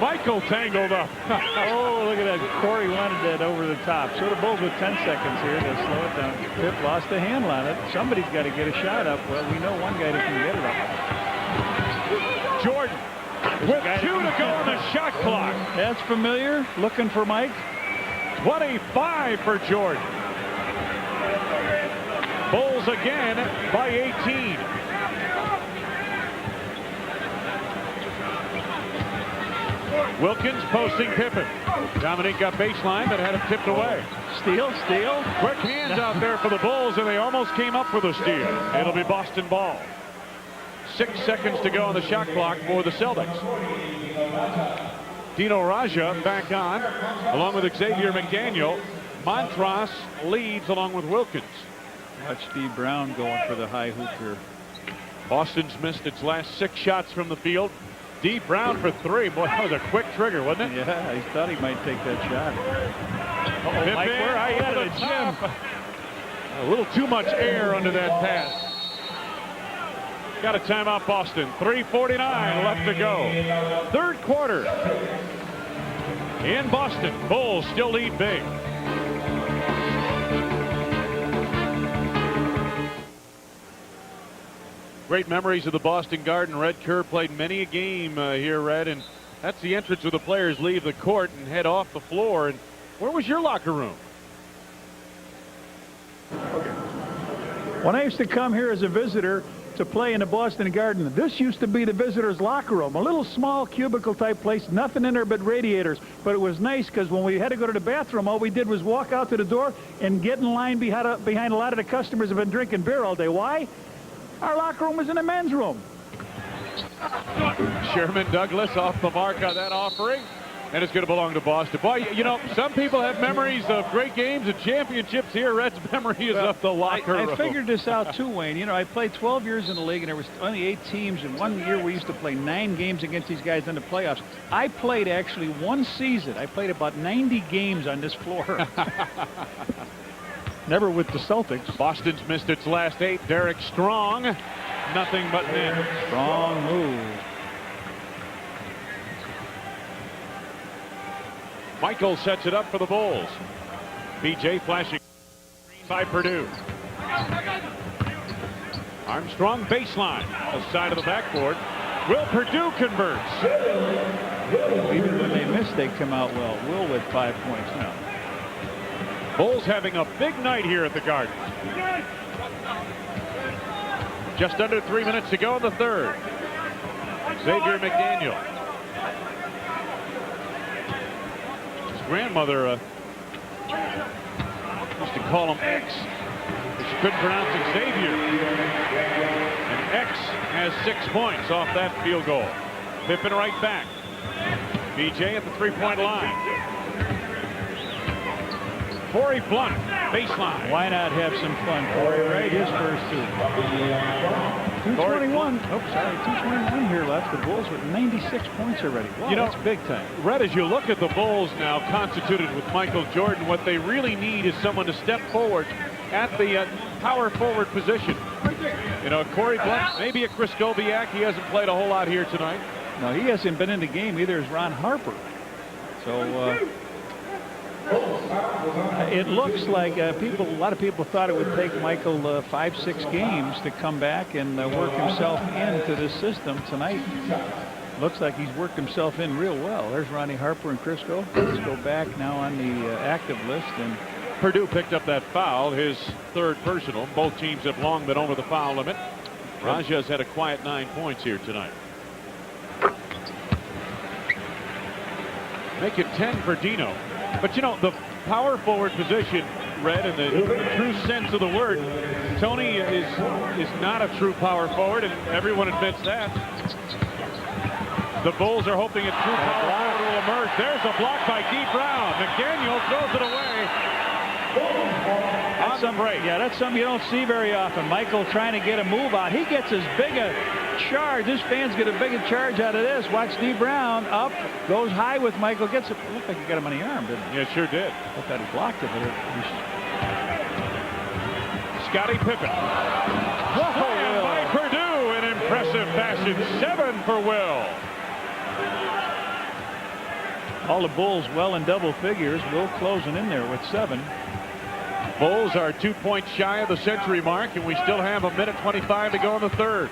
Michael tangled up. Oh, look at that. Corey wanted that over the top. So the Bulls with 10 seconds here to slow it down. Pip lost the handle on it. Somebody's got to get a shot up. Well, we know one guy that can get it up. Jordan with 2 to go on the shot clock. That's familiar. Looking for Mike. 25 for Jordan. Bulls again by 18. Wilkins posting Pippen. Dominique got baseline, but had it tipped away. Steal. Quick hands out there for the Bulls, and they almost came up with a steal. It'll be Boston ball. 6 seconds to go on the shot clock for the Celtics. Dino Raja back on, along with Xavier McDaniel. Montross leads along with Wilkins. Watch D. Brown going for the high hoop here. Boston's missed its last 6 shots from the field. D. Brown for 3. Boy, that was a quick trigger, wasn't it? Yeah, he thought he might take that shot. Pippen, Mike, where are you at the gym? A little too much air under that pass. Got a timeout, Boston. 3:49 left to go. Third quarter. In Boston, Bulls still lead big. Great memories of the Boston Garden. Red Kerr played many a game here, Red, and that's the entrance where the players leave the court and head off the floor. And where was your locker room? When I used to come here as a visitor to play in the Boston Garden, this used to be the visitors' locker room, a little small cubicle type place, nothing in there but radiators. But it was nice because when we had to go to the bathroom, all we did was walk out to the door and get in line behind a lot of the customers who have been drinking beer all day. Why? Our locker room was in the men's room. Sherman Douglas off the mark on that offering, and it's going to belong to Boston. Boy, you know, some people have memories of great games and championships here. Red's memory is up the locker room. I figured this out too, Wayne. You know, I played 12 years in the league, and there was only 8 teams, and one year we used to play 9 games against these guys in the playoffs. I played actually one season. I played about 90 games on this floor. Never with the Celtics. Boston's missed its last 8. Derek Strong, nothing but net. Strong move. Michael sets it up for the Bulls. BJ flashing by Perdue. Armstrong baseline, the side of the backboard. Will Perdue converts. Even when they miss, they come out well. Will with 5 points now. Bulls having a big night here at the Garden. Just under 3 minutes to go in the third. Xavier McDaniel. His grandmother used to call him X, but she couldn't pronounce Xavier. And X has 6 points off that field goal. Pippen right back. BJ at the 3-point line. Corey Blunt, baseline. Why not have some fun, Corey? Right, his first two. 221. Oh, sorry, 221 here left. The Bulls with 96 points already. Wow, that's big time. Red, as you look at the Bulls now constituted with Michael Jordan, what they really need is someone to step forward at the power forward position. You know, Corey Blunt, maybe a Chris Gobiak. He hasn't played a whole lot here tonight. No, he hasn't been in the game either. As Ron Harper. So it looks like a lot of people thought it would take Michael 5-6 games to come back and work himself into this system. Tonight looks like he's worked himself in real well. There's Ronnie Harper and Crisco. Crisco back now on the active list. And Purdue picked up that foul, his third personal. Both teams have long been over the foul limit. Raja's had a quiet 9 points here tonight. Make it 10 for Dino. But you know, the power forward position, Red, in the true sense of the word, Tony is not a true power forward, and everyone admits that. The Bulls are hoping a true power forward will emerge. There's a block by Dee Brown. McDaniel throws it away. That's something you don't see very often. Michael trying to get a move out. He gets as big a charge. His fans get a big a charge out of this. Watch Dee Brown up, goes high with Michael. Gets it. Looked like he got him on the arm, didn't he? Yeah, sure did. I thought he blocked it, but Scottie Pippen. And by Purdue in impressive fashion. 7 for Will. All the Bulls well in double figures. Will closing in there with 7. Bulls are 2 points shy of the century mark, and we still have 1:25 to go in the third.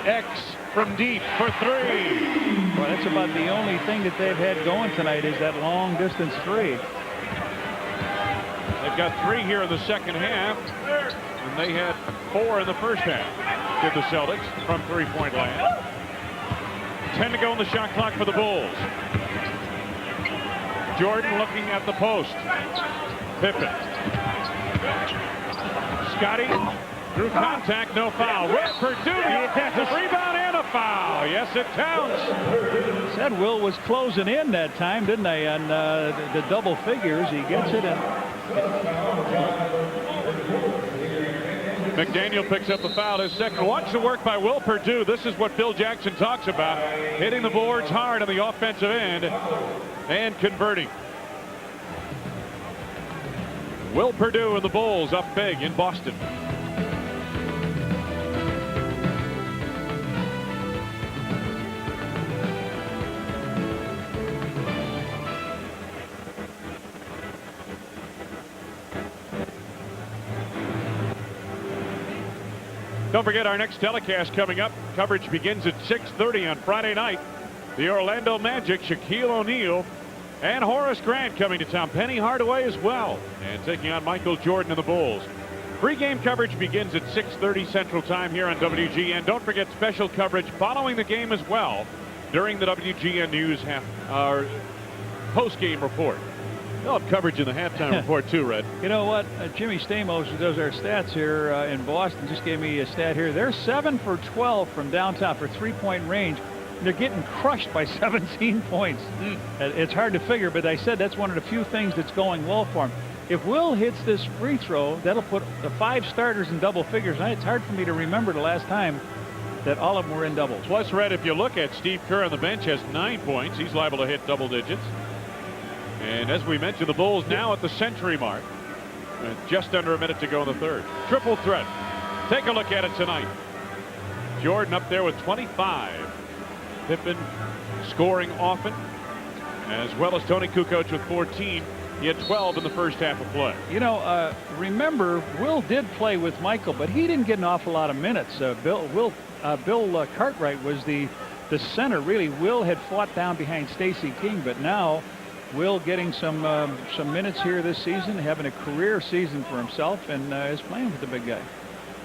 X from deep for 3. Well, that's about the only thing that they've had going tonight is that long distance 3. They've got 3 here in the second half, and they had 4 in the first half. Did the Celtics from 3-point land. 10 to go in the shot clock for the Bulls. Jordan looking at the post. Pippen. Scottie through contact, no foul. Will Purdue gets a rebound and a foul. Yes, it counts. Said Will was closing in that time, didn't they? On the double figures, he gets it. McDaniel picks up the foul, his second. Watch the work by Will Purdue. This is what Phil Jackson talks about. Hitting the boards hard on the offensive end and converting. Will Purdue and the Bulls up big in Boston. Don't forget our next telecast coming up. Coverage begins at 6:30 on Friday night. The Orlando Magic, Shaquille O'Neal, and Horace Grant coming to town. Penny Hardaway as well, and taking on Michael Jordan and the Bulls. Pre-game coverage begins at 6:30 Central Time here on WGN. Don't forget special coverage following the game as well during the WGN News post-game report. They'll have coverage in the halftime report too, Red. You know what? Jimmy Stamos, who does our stats here in Boston, just gave me a stat here. They're 7 for 12 from downtown for 3-point range. They're getting crushed by 17 points. It's hard to figure, but I said that's one of the few things that's going well for him. If Will hits this free throw, that'll put the 5 starters in double figures. It's hard for me to remember the last time that all of them were in doubles. Plus, Red, if you look at Steve Kerr on the bench, has 9 points. He's liable to hit double digits. And as we mentioned, the Bulls now at the century mark. Just under a minute to go in the third. Triple threat. Take a look at it tonight. Jordan up there with 25. Pippen scoring often, as well as Toni Kukoc with 14. He had 12 in the first half of play. You know, remember, Will did play with Michael, but he didn't get an awful lot of minutes. Bill Cartwright was the center, really. Will had fought down behind Stacey King, but now Will getting some minutes here this season, having a career season for himself, and is playing with the big guy.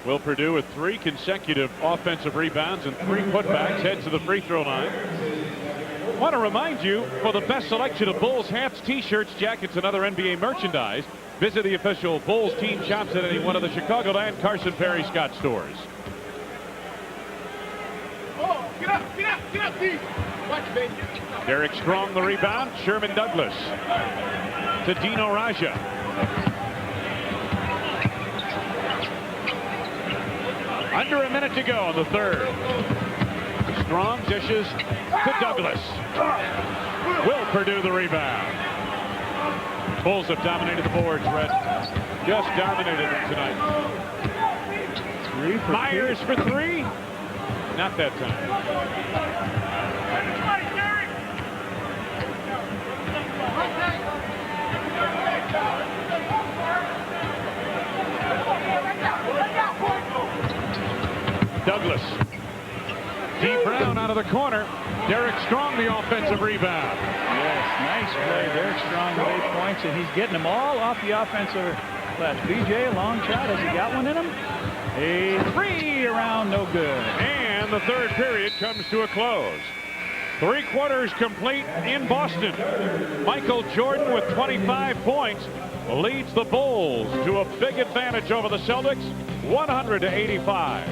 Will Purdue with 3 consecutive offensive rebounds and 3 putbacks, heads to the free throw line. I want to remind you, for the best selection of Bulls hats, t-shirts, jackets, and other NBA merchandise, visit the official Bulls team shops at any one of the Chicagoland, Carson Ferry, Scott stores. Oh, get up, D. Watch, baby. Derek Strong the rebound. Sherman Douglas. to Dino Raja. Under a minute to go in the third. Strong dishes to Douglas. Will Purdue the rebound. Bulls have dominated the boards, Red. Just dominated them tonight. Myers for three. Not that time. Douglas. Deep Brown out of the corner. Derek Strong the offensive rebound. Yes, nice play. Derek Strong with 8 points, and he's getting them all off the offensive glass. BJ, a long shot. Has he got one in him? A three around, no good. And the third period comes to a close. 3 quarters complete in Boston. Michael Jordan with 25 points leads the Bulls to a big advantage over the Celtics, 100-85.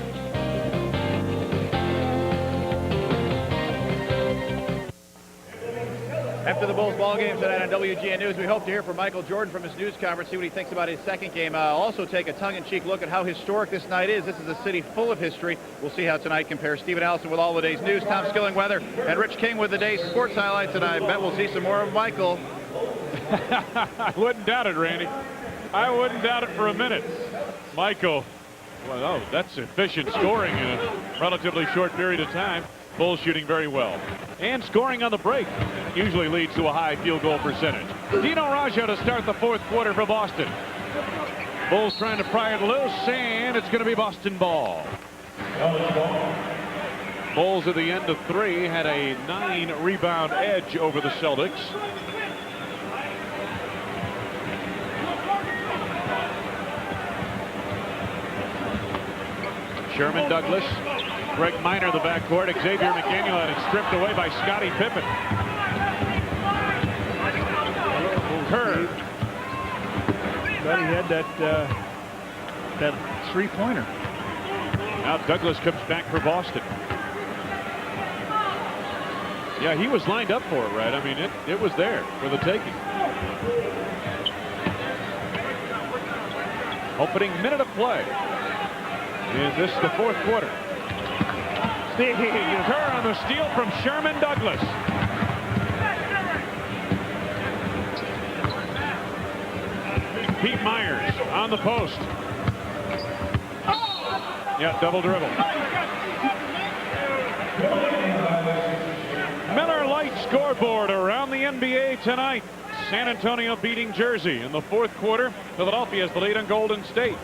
After the Bulls ball game tonight on WGN News, we hope to hear from Michael Jordan from his news conference, see what he thinks about his second game. Also take a tongue-in-cheek look at how historic this night is. This is a city full of history. We'll see how tonight compares. Stephen Allison with all the day's news, Tom Skilling weather, and Rich King with the day's sports highlights. And I bet we'll see some more of Michael. I wouldn't doubt it, Randy. I wouldn't doubt it for a minute. Michael, well, that's efficient scoring in a relatively short period of time. Bulls shooting very well. And scoring on the break usually leads to a high field goal percentage. Dino Raja to start the fourth quarter for Boston. Bulls trying to pry it loose, and it's going to be Boston ball. Bulls at the end of 3 had a 9-rebound edge over the Celtics. Sherman Douglas. Greg Minor, the backcourt. Xavier McDaniel had it stripped away by Scottie Pippen. Kerr. But he had that three-pointer. Now Douglas comes back for Boston. Yeah, he was lined up for it, right? I mean, it was there for the taking. Opening minute of play. And this is the fourth quarter. Kerr on the steal from Sherman Douglas. Pete Myers on the post. Yeah, double dribble. Miller Lite scoreboard around the NBA tonight. San Antonio beating Jersey in the fourth quarter. Philadelphia has the lead on Golden State.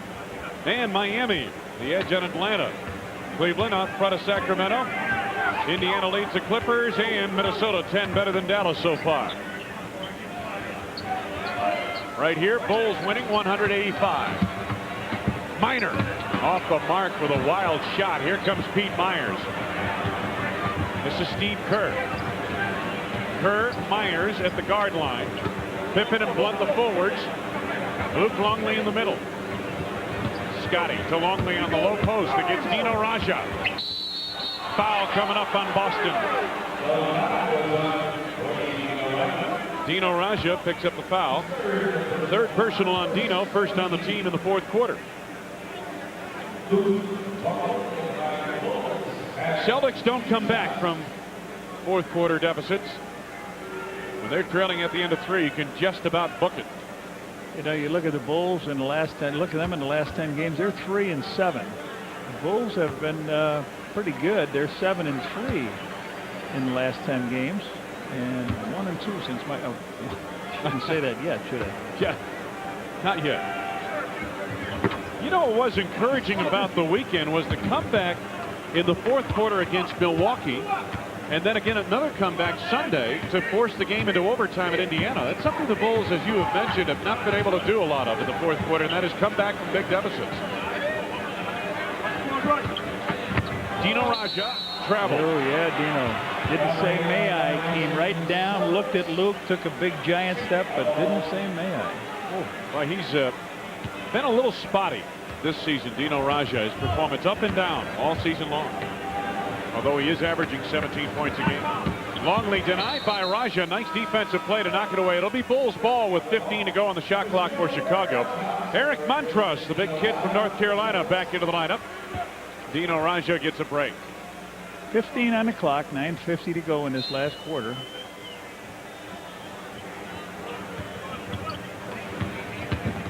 And Miami, the edge on Atlanta. Cleveland on front of Sacramento. Indiana leads the Clippers, and Minnesota 10 better than Dallas so far. Right here, Bulls winning 185. Minor off the mark with a wild shot. Here comes Pete Myers. This is Steve Kerr. Kerr, Myers at the guard line. Pippen and Blunt the forwards. Luke Longley in the middle. Scottie to Longley on the low post against Dino Raja. Foul coming up on Boston. Dino Raja picks up the foul. Third personal on Dino, first on the team in the fourth quarter. Celtics don't come back from fourth quarter deficits. When they're trailing at the end of 3, you can just about book it. You know, you look at the Bulls in the last 10. Look at them in the last 10 games. They're 3-7. The Bulls have been pretty good. They're 7-3 in the last 10 games, and 1-2 since my. Oh, I shouldn't say that yet, should I? Yeah, not yet. You know what was encouraging about the weekend was the comeback in the fourth quarter against Milwaukee. And then again, another comeback Sunday to force the game into overtime at Indiana. That's something the Bulls, as you have mentioned, have not been able to do a lot of in the fourth quarter, and that is come back from big deficits. Dino Raja traveled. Oh, yeah, Dino. Didn't say may I. Came right down, looked at Luke, took a big giant step, but didn't say may I. Oh, well, he's been a little spotty this season, Dino Raja. His performance up and down all season long. Although he is averaging 17 points a game. Longley denied by Raja. Nice defensive play to knock it away. It'll be Bulls ball with 15 to go on the shot clock for Chicago. Eric Montross, the big kid from North Carolina, back into the lineup. Dino Raja gets a break. 15 on the clock, 9:50 to go in this last quarter.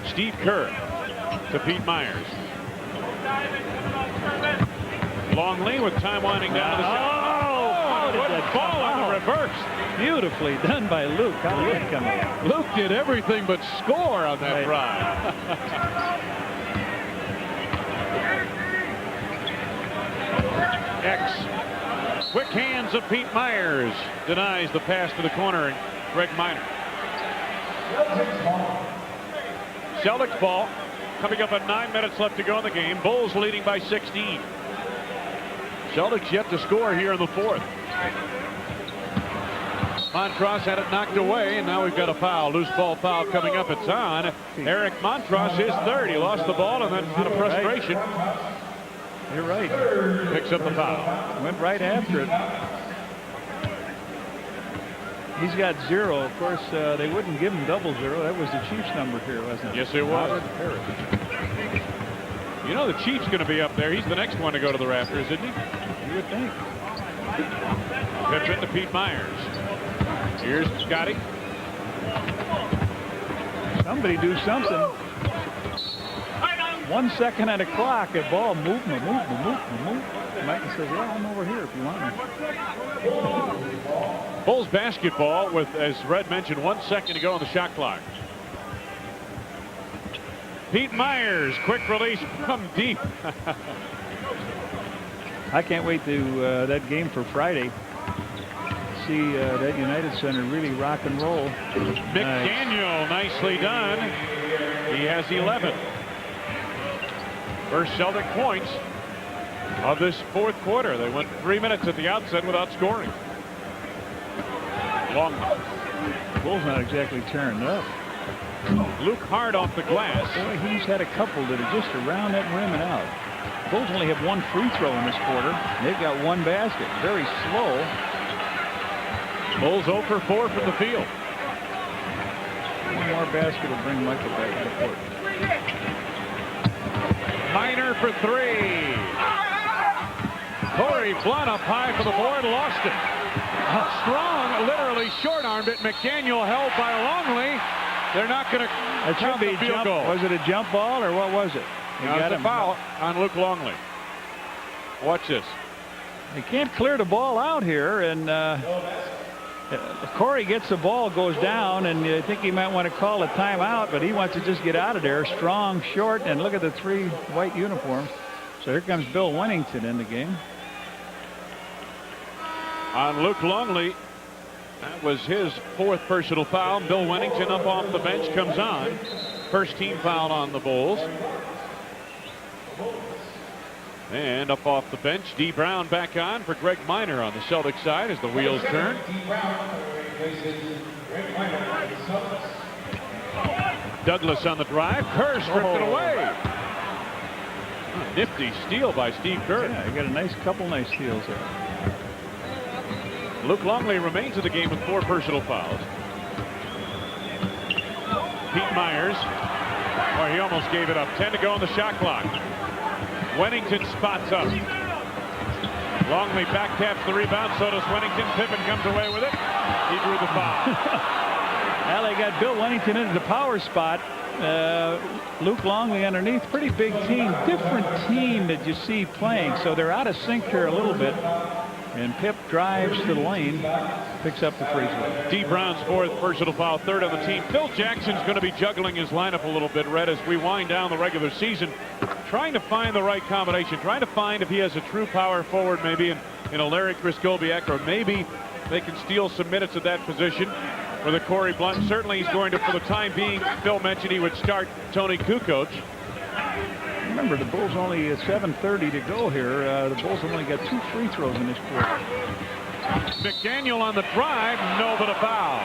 Steve Kerr to Pete Myers. Longley with time winding down to the shot. What a ball on the reverse. Beautifully done by Luke. How did that come out? Luke did everything but score on that drive. X. Quick hands of Pete Myers. Denies the pass to the corner, and Greg Minor. Celtics ball. Coming up at 9 minutes left to go in the game. Bulls leading by 16. Celtics yet to score here in the fourth. Montross had it knocked away, and now we've got a foul. Loose ball foul coming up. It's on Eric Montross, his third. He lost the ball, and then out of frustration. You're right. Picks up the foul. Went right after it. He's got 0. Of course, they wouldn't give him 00. That was the Chiefs number here, wasn't it? Yes, it was. You know the Chiefs going to be up there. He's the next one to go to the rafters, isn't he? You would think. Pippen to Pete Myers. Here's Scottie. Somebody do something. 1 second on the clock. A ball move. Michael says, yeah, I'm over here if you want me. Bulls basketball with, as Red mentioned, 1 second to go on the shot clock. Pete Myers, quick release from deep. I can't wait to that game for Friday. See that United Center really rock and roll. McDaniel, nicely done. He has 11. First Celtic points of this fourth quarter. They went 3 minutes at the outset without scoring. Long. Bulls not exactly tearing up. Luke Hard off the glass. Boy, he's had a couple that are just around that rim and out. Bulls only have 1 free throw in this quarter. They've got 1 basket. Very slow. Bulls 0 for 4 from the field. 1 more basket will bring Michael back to the court. Minor for 3. Corey Blunt up high for the board, lost it. Strong literally short-armed it. McDaniel held by Longley. They're not going to count the field goal. Was it a jump ball or what was it? He got a foul on Luke Longley. Watch this. They can't clear the ball out here, and Corey gets the ball, goes down, and I think he might want to call a timeout, but he wants to just get out of there. Strong, short, and look at the 3 white uniforms. So here comes Bill Wennington in the game. On Luke Longley, that was his 4th personal foul. Bill Wennington up off the bench comes on. First team foul on the Bulls. And up off the bench, D. Brown back on for Greg Minor on the Celtics side as the wheels turn. Douglas on the drive. Kerr stripped it away. Nifty steal by Steve Kerr. Yeah, he got a couple nice steals there. Luke Longley remains in the game with 4 personal fouls. Pete Myers. Oh, he almost gave it up. 10 to go on the shot clock. Wennington spots up. Longley back taps the rebound. So does Wennington. Pippen comes away with it. He drew the foul. Well, they got Bill Wennington into the power spot. Luke Longley underneath. Pretty big team. Different team that you see playing. So they're out of sync here a little bit. And Pip drives to the lane, picks up the free throw. D. Brown's 4th personal foul, 3rd on the team. Phil Jackson's going to be juggling his lineup a little bit, Red, as we wind down the regular season, trying to find the right combination, trying to find if he has a true power forward, maybe in a Larry Kriskobiak, or maybe they can steal some minutes at that position for the Corey Blunt. Certainly he's going to, for the time being, Phil mentioned he would start Toni Kukoc. Remember, the Bulls only at 7:30 to go here. The Bulls have only got 2 free throws in this quarter. McDaniel on the drive, no, but a foul.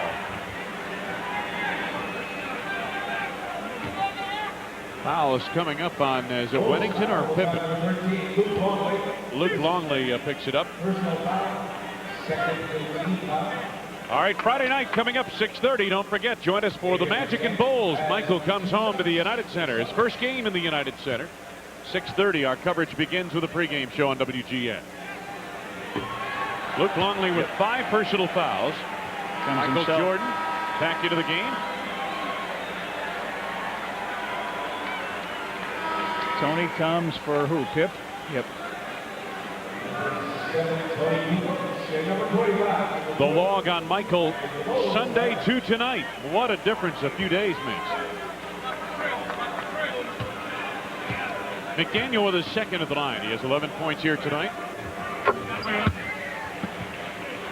Foul is coming up on, is it Wennington or Pippen? Luke Longley picks it up. All right, Friday night coming up 6:30. Don't forget, join us for the Magic and Bulls. Michael comes home to the United Center. His first game in the United Center. 6:30. Our coverage begins with a pregame show on WGN. Luke Longley with 5 personal fouls. Michael himself. Jordan back into the game. Tony comes for who? Pip? Yep. The log on Michael Sunday to tonight. What a difference a few days makes. McDaniel with his second at the line. He has 11 points here tonight.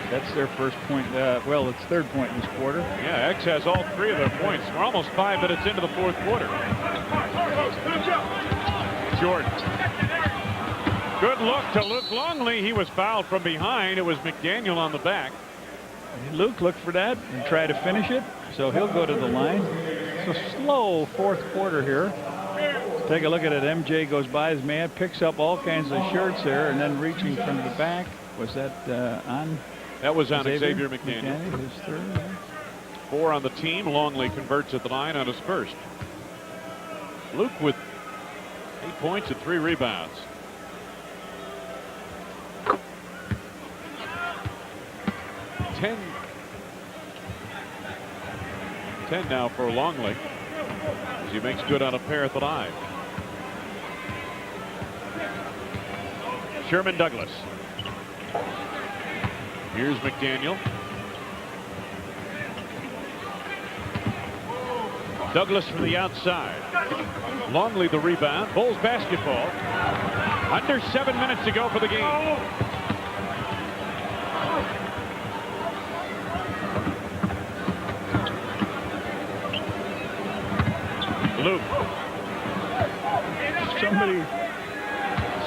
That's their first point. Well, it's third point in this quarter. Yeah, X has all 3 of their points. We're almost 5 minutes into the fourth quarter. Jordan. Good look to Luke Longley. He was fouled from behind. It was McDaniel on the back. Luke looked for that and tried to finish it, so he'll go to the line. It's a slow fourth quarter here. Take a look at it. MJ goes by his man, picks up all kinds of shirts there, and then reaching from the back. Was that on? That was on Xavier McDaniel. His third. Yeah. 4 on the team. Longley converts at the line on his first. Luke with 8 points and 3 rebounds. Ten now for Longley as he makes good on a pair at the line. Sherman Douglas. Here's McDaniel. Douglas from the outside. Longley the rebound. Bulls basketball. Under 7 minutes to go for the game. Luke. Somebody.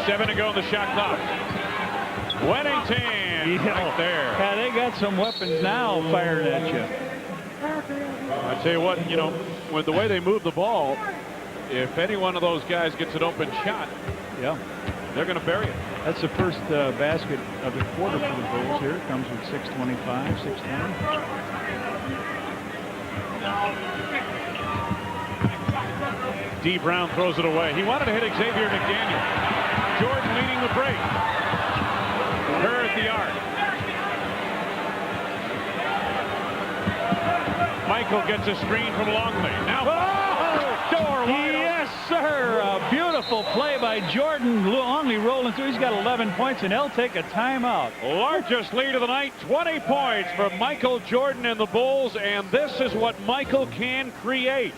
7 to go in the shot clock. Weddington right there. Yeah, they got some weapons now firing at you. I tell you what, you know, with the way they move the ball, if any one of those guys gets an open shot, yeah, they're going to bury it. That's the first basket of the quarter for the Bulls here. It comes with 6:25, 6:20. D. Brown throws it away. He wanted to hit Xavier McDaniel. Jordan leading the break. Kerr at the arc. Michael gets a screen from Longley. Now, door wide Yes, sir. A beautiful play by Jordan. Longley rolling through. He's got 11 points, and he'll take a timeout. Largest lead of the night, 20 points for Michael Jordan and the Bulls, and this is what Michael can create.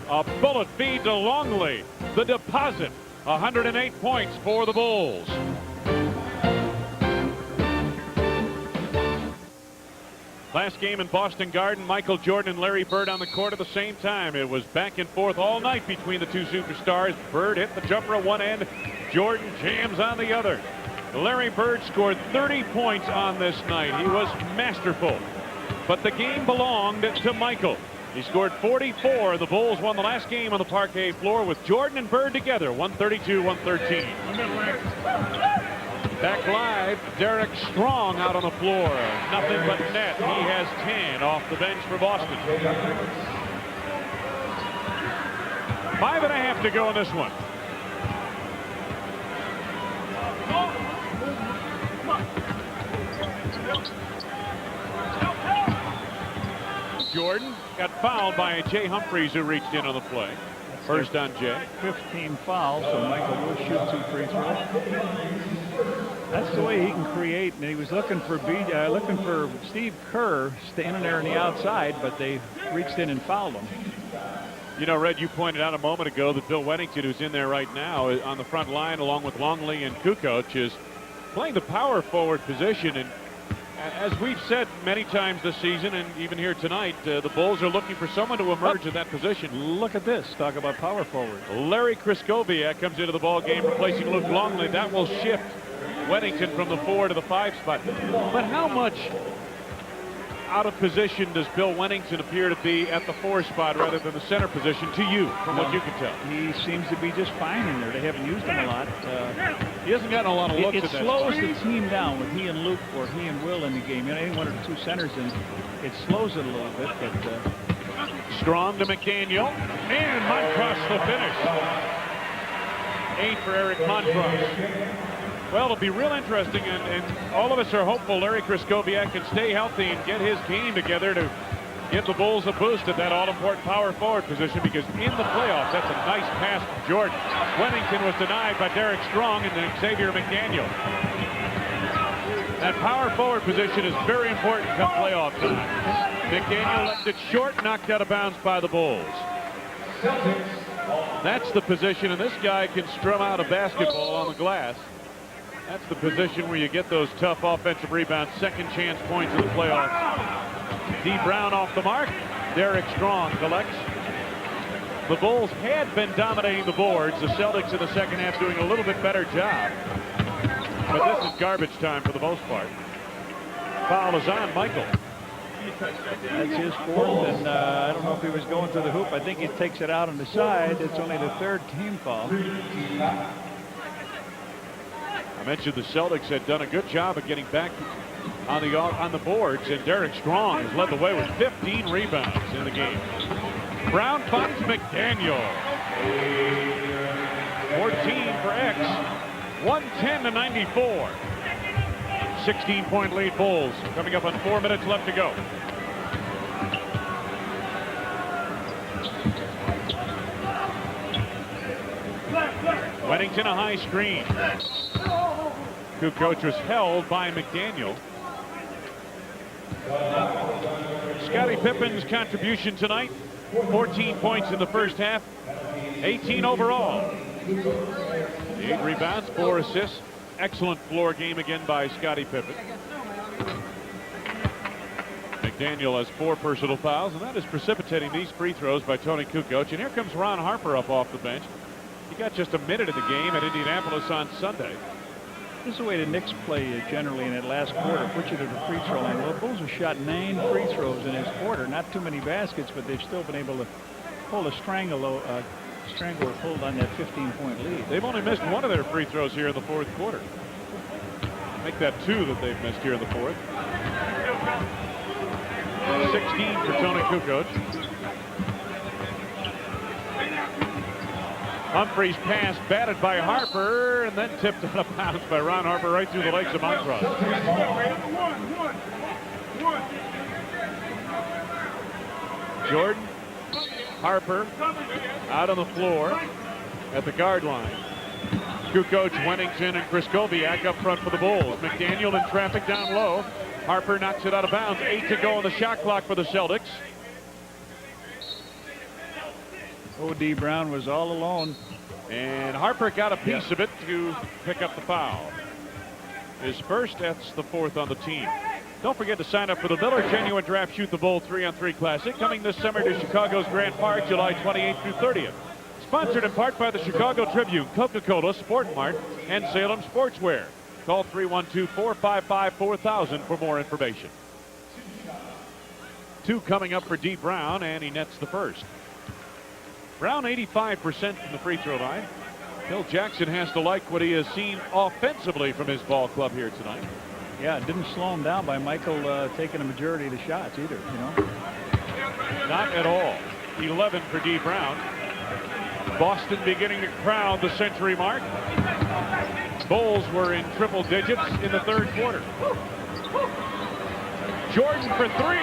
A bullet feed to Longley. The deposit, 108 points for the Bulls. Last game in Boston Garden, Michael Jordan and Larry Bird on the court at the same time. It was back and forth all night between the two superstars. Bird hit the jumper at one end. Jordan jams on the other. Larry Bird scored 30 points on this night. He was masterful. But the game belonged to Michael. He scored 44. The Bulls won the last game on the parquet floor with Jordan and Bird together, 132-113. Back live, Derek Strong out on the floor. Nothing but net. He has 10 off the bench for Boston. 5.5 to go in this one. Jordan got fouled by Jay Humphreys, who reached in on the play. First on Jay. 15 fouls, so Michael will shoot 2 free throws. That's the way he can create, and he was looking for Steve Kerr standing there on the outside, but they reached in and fouled him. You know, Red, you pointed out a moment ago that Bill Weddington, who's in there right now on the front line along with Longley and Kukoc, is playing the power forward position. And as we've said many times this season and even here tonight, the Bulls are looking for someone to emerge in that position. Look at this. Talk about power forward. Larry Kriskoviak comes into the ball game replacing Luke Longley. That will shift Weddington from the 4 to the 5 spot. But how much out of position does Bill Wennington appear to be at the 4 spot rather than the center position to you, from what you can tell? He seems to be just fine in there. They haven't used him a lot. He hasn't gotten a lot of looks It at that slows spot. the team down with he and Luke or he and Will in the game. You know, any one or two centers in, it slows it a little bit. But Strong to McDaniel, and Montross the finish. 8 for Eric Montross. Well, it'll be real interesting, and all of us are hopeful Larry Krystkowiak can stay healthy and get his game together to give the Bulls a boost at that all-important power forward position, because in the playoffs, that's a nice pass from Jordan. Wennington was denied by Derek Strong and then Xavier McDaniel. That power forward position is very important come playoff time. McDaniel left it short, knocked out of bounds by the Bulls. That's the position, and this guy can strum out a basketball on the glass. That's the position where you get those tough offensive rebounds, second chance points in the playoffs. D. Brown off the mark. Derek Strong collects. The Bulls had been dominating the boards. The Celtics in the second half doing a little bit better job. But this is garbage time for the most part. Foul is on Michael. that's his 4th, and I don't know if he was going to the hoop. I think he takes it out on the side. It's only the 3rd team foul. I mentioned the Celtics had done a good job of getting back on the boards, and Derek Strong has led the way with 15 rebounds in the game. Brown finds McDaniel. 14 for X. 110-94. 16-point lead Bulls. Coming up on 4 minutes left to go. Wennington a high screen. Kukoc was held by McDaniel. Scottie Pippen's contribution tonight, 14 points in the first half, 18 overall. 8 rebounds, 4 assists. Excellent floor game again by Scottie Pippen. McDaniel has 4 personal fouls, and that is precipitating these free throws by Toni Kukoc. And here comes Ron Harper up off the bench. He got just a minute in the game at Indianapolis on Sunday. This is the way the Knicks play generally in that last quarter. Put you to the free throw line. Well, the Bulls have shot 9 free throws in this quarter. Not too many baskets, but they've still been able to pull a stranglehold on that 15-point lead. They've only missed 1 of their free throws here in the 4th quarter. Make that 2 that they've missed here in the 4th. 16 for Toni Kukoc. Humphreys pass batted by Harper and then tipped out of bounds by Ron Harper right through the legs of Montross. Jordan, Harper out on the floor at the guard line. Kukoc, Wennington, and Krystkowiak up front for the Bulls. McDaniel in traffic down low. Harper knocks it out of bounds. 8 to go on the shot clock for the Celtics. O.D. Brown was all alone. And Harper got a piece of it to pick up the foul. His first, that's the 4th on the team. Don't forget to sign up for the Miller Genuine Draft Shoot the Bull 3-on-3 Classic, coming this summer to Chicago's Grant Park, July 28th through 30th. Sponsored in part by the Chicago Tribune, Coca-Cola, Sport Mart, and Salem Sportswear. Call 312-455-4000 for more information. 2 coming up for D. Brown, and he nets the first. Brown 85% from the free throw line. Phil Jackson has to like what he has seen offensively from his ball club here tonight. Yeah, it didn't slow him down by Michael taking a majority of the shots either, you know. Not at all. 11 for D. Brown. Boston beginning to crowd the century mark. Bulls were in triple digits in the 3rd quarter. Jordan for 3.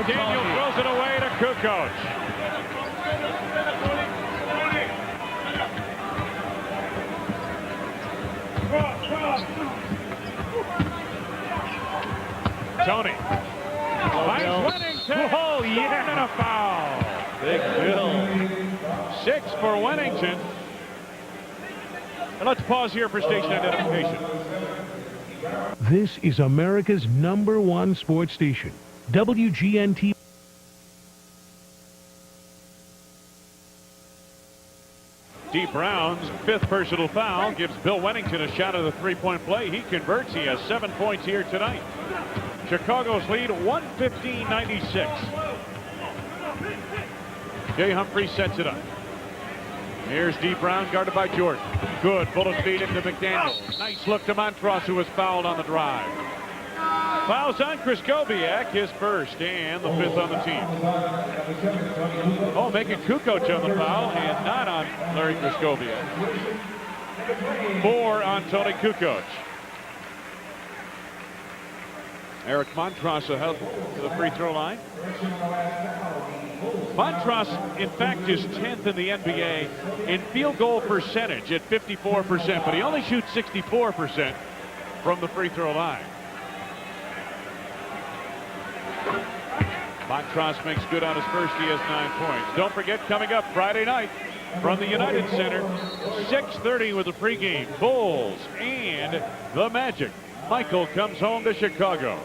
Daniel throws it away to Kukoc. Tony finds Wennington. Oh, yeah. And a foul. Big Bill. 6 for Wennington. And let's pause here for station identification. This is America's #1 sports station, WGNT. Dee Brown's 5th personal foul gives Bill Wennington a shot at the three-point play. He converts. He has 7 points here tonight. Chicago's lead 115-96. Jay Humphries sets it up. Here's Dee Brown guarded by Jordan. Good bullet feed into McDaniel. Nice look to Montross, who was fouled on the drive. Fouls on Krzyzkowiak, his first and the 5th on the team. Oh, making Kukoc on the foul and not on Larry Krzyzkowiak. 4 on Toni Kukoc. Eric Montross ahead to the free throw line. Montross, in fact, is 10th in the NBA in field goal percentage at 54%, but he only shoots 64% from the free throw line. Montross makes good on his first. He has 9 points. Don't forget, coming up Friday night from the United Center, 6:30 with the pregame. Bulls and the Magic. Michael comes home to Chicago.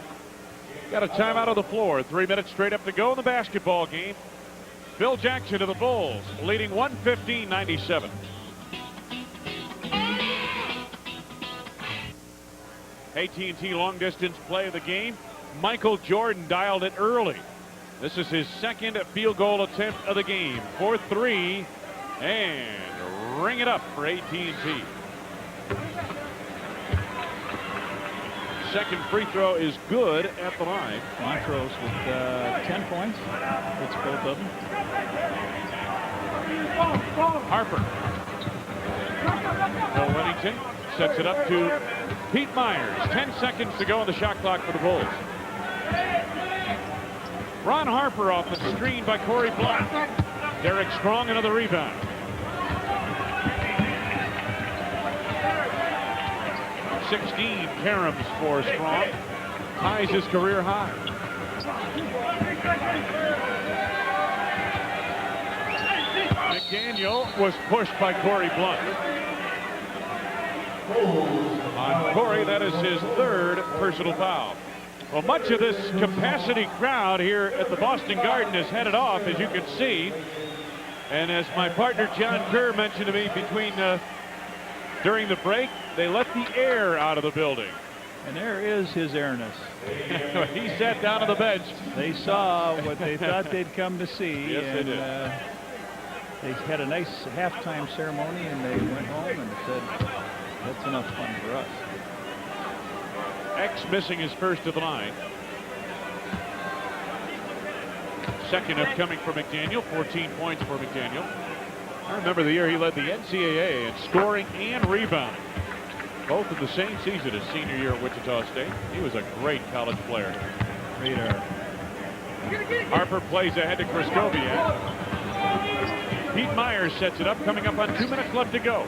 Got a timeout on the floor. 3 minutes straight up to go in the basketball game. Phil Jackson to the Bulls, leading 115-97. AT&T long distance play of the game. Michael Jordan dialed it early. This is his 2nd field goal attempt of the game. 4-3, and ring it up for AT&T. Second free throw is good at the line. Montross with 10 points. It's both of them. Harper. Bill Wennington sets it up to Pete Myers. 10 seconds to go on the shot clock for the Bulls. Ron Harper off the screen by Corey Blunt. Derek Strong another rebound. 16 caroms for Strong. Ties his career high. McDaniel was pushed by Corey Blunt. On Corey, that is his 3rd personal foul. Well, much of this capacity crowd here at the Boston Garden is headed off, as you can see. And as my partner John Kerr mentioned to me during the break, they let the air out of the building. And there is his airness. He sat down on the bench. They saw what they thought they'd come to see. Yes, and, they did. They had a nice halftime ceremony, and they went home and said, that's enough fun for us. X missing his first of the line. Second upcoming for McDaniel. 14 points for McDaniel. I remember the year he led the NCAA in scoring and rebounding. Both in the same season as senior year at Wichita State. He was a great college player. Harper plays ahead to Krzyzkowiak. Pete Myers sets it up, coming up on 2 minutes left to go.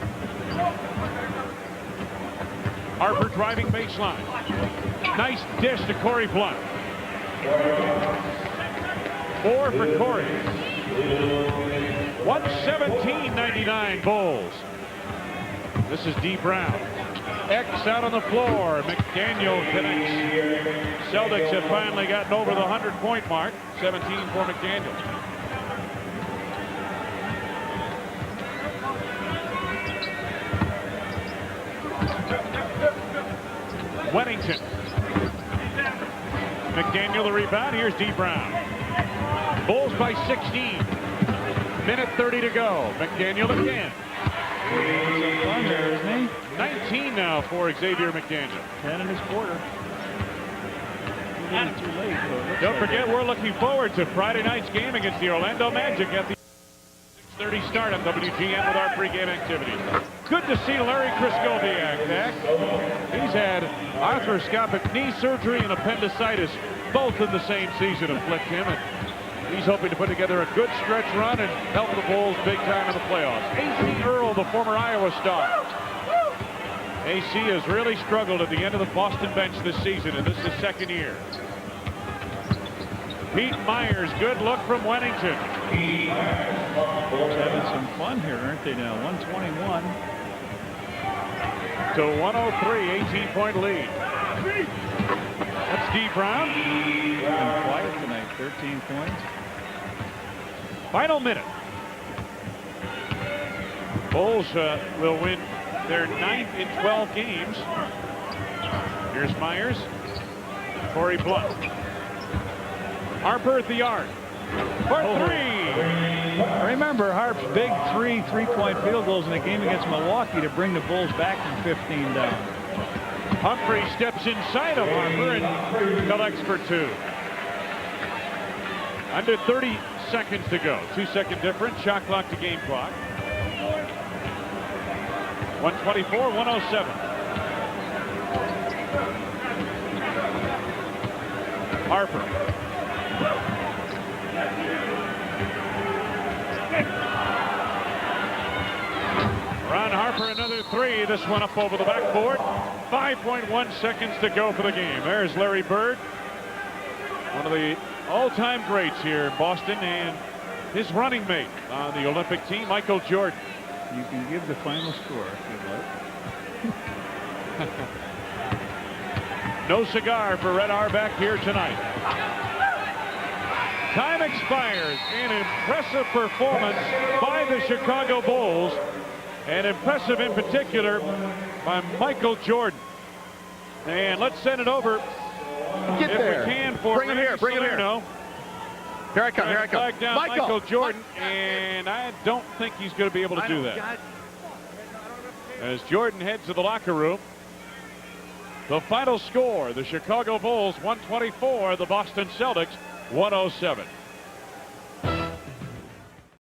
Harper driving baseline. Nice dish to Corey Blunt. 4 for Corey. 117-99 Bulls. This is Dee Brown. X out on the floor. McDaniel connects. Celtics have finally gotten over the 100-point mark. 17 for McDaniel. Wennington. McDaniel the rebound. Here's Dee Brown. Bulls by 16. Minute 30 to go. McDaniel again. Some fun there, isn't he? 19 now for Xavier McDaniel. 10 in his quarter. Too late, Don't forget, we're looking forward to Friday night's game against the Orlando Magic at the 6:30 start on WGN with our pregame activities. Good to see Larry Krzyzkowiak back. He's had arthroscopic knee surgery and appendicitis both in the same season afflict him. And he's hoping to put together a good stretch run and help the Bulls big time in the playoffs. A.C. Earl, the former Iowa star. A.C. has really struggled at the end of the Boston bench this season, and this is his second year. Pete Myers, good look from Wennington. Bulls having some fun here, aren't they now? 121 to 103, 18-point lead. That's Dee Brown. Been quiet tonight, 13 points. Final minute. Bulls will win their 9th in 12 games. Here's Myers. Corey Blunt. Harper at the arc. For three. Remember Harp's big three-point field goals in the game against Milwaukee to bring the Bulls back from 15 down. Humphrey steps inside of Harper and collects for 2. Under 30 seconds to go. 2-second difference. Shot clock to game clock. 124-107. Harper. Ron Harper, another 3. This one up over the backboard. 5.1 seconds to go for the game. There's Larry Bird, one of the all-time greats here in Boston, and his running mate on the Olympic team, Michael Jordan. You can give the final score if you'd like. No cigar for Red Auerbach here tonight. Time expires. An impressive performance by the Chicago Bulls, and impressive in particular by Michael Jordan. And let's send it over. Get if there. We can for bring him here. Bring him here. Here I come. Here I come. Flag down Michael Jordan, and I don't think he's going to be able to do that. As Jordan heads to the locker room. The final score: the Chicago Bulls 124, the Boston Celtics 107.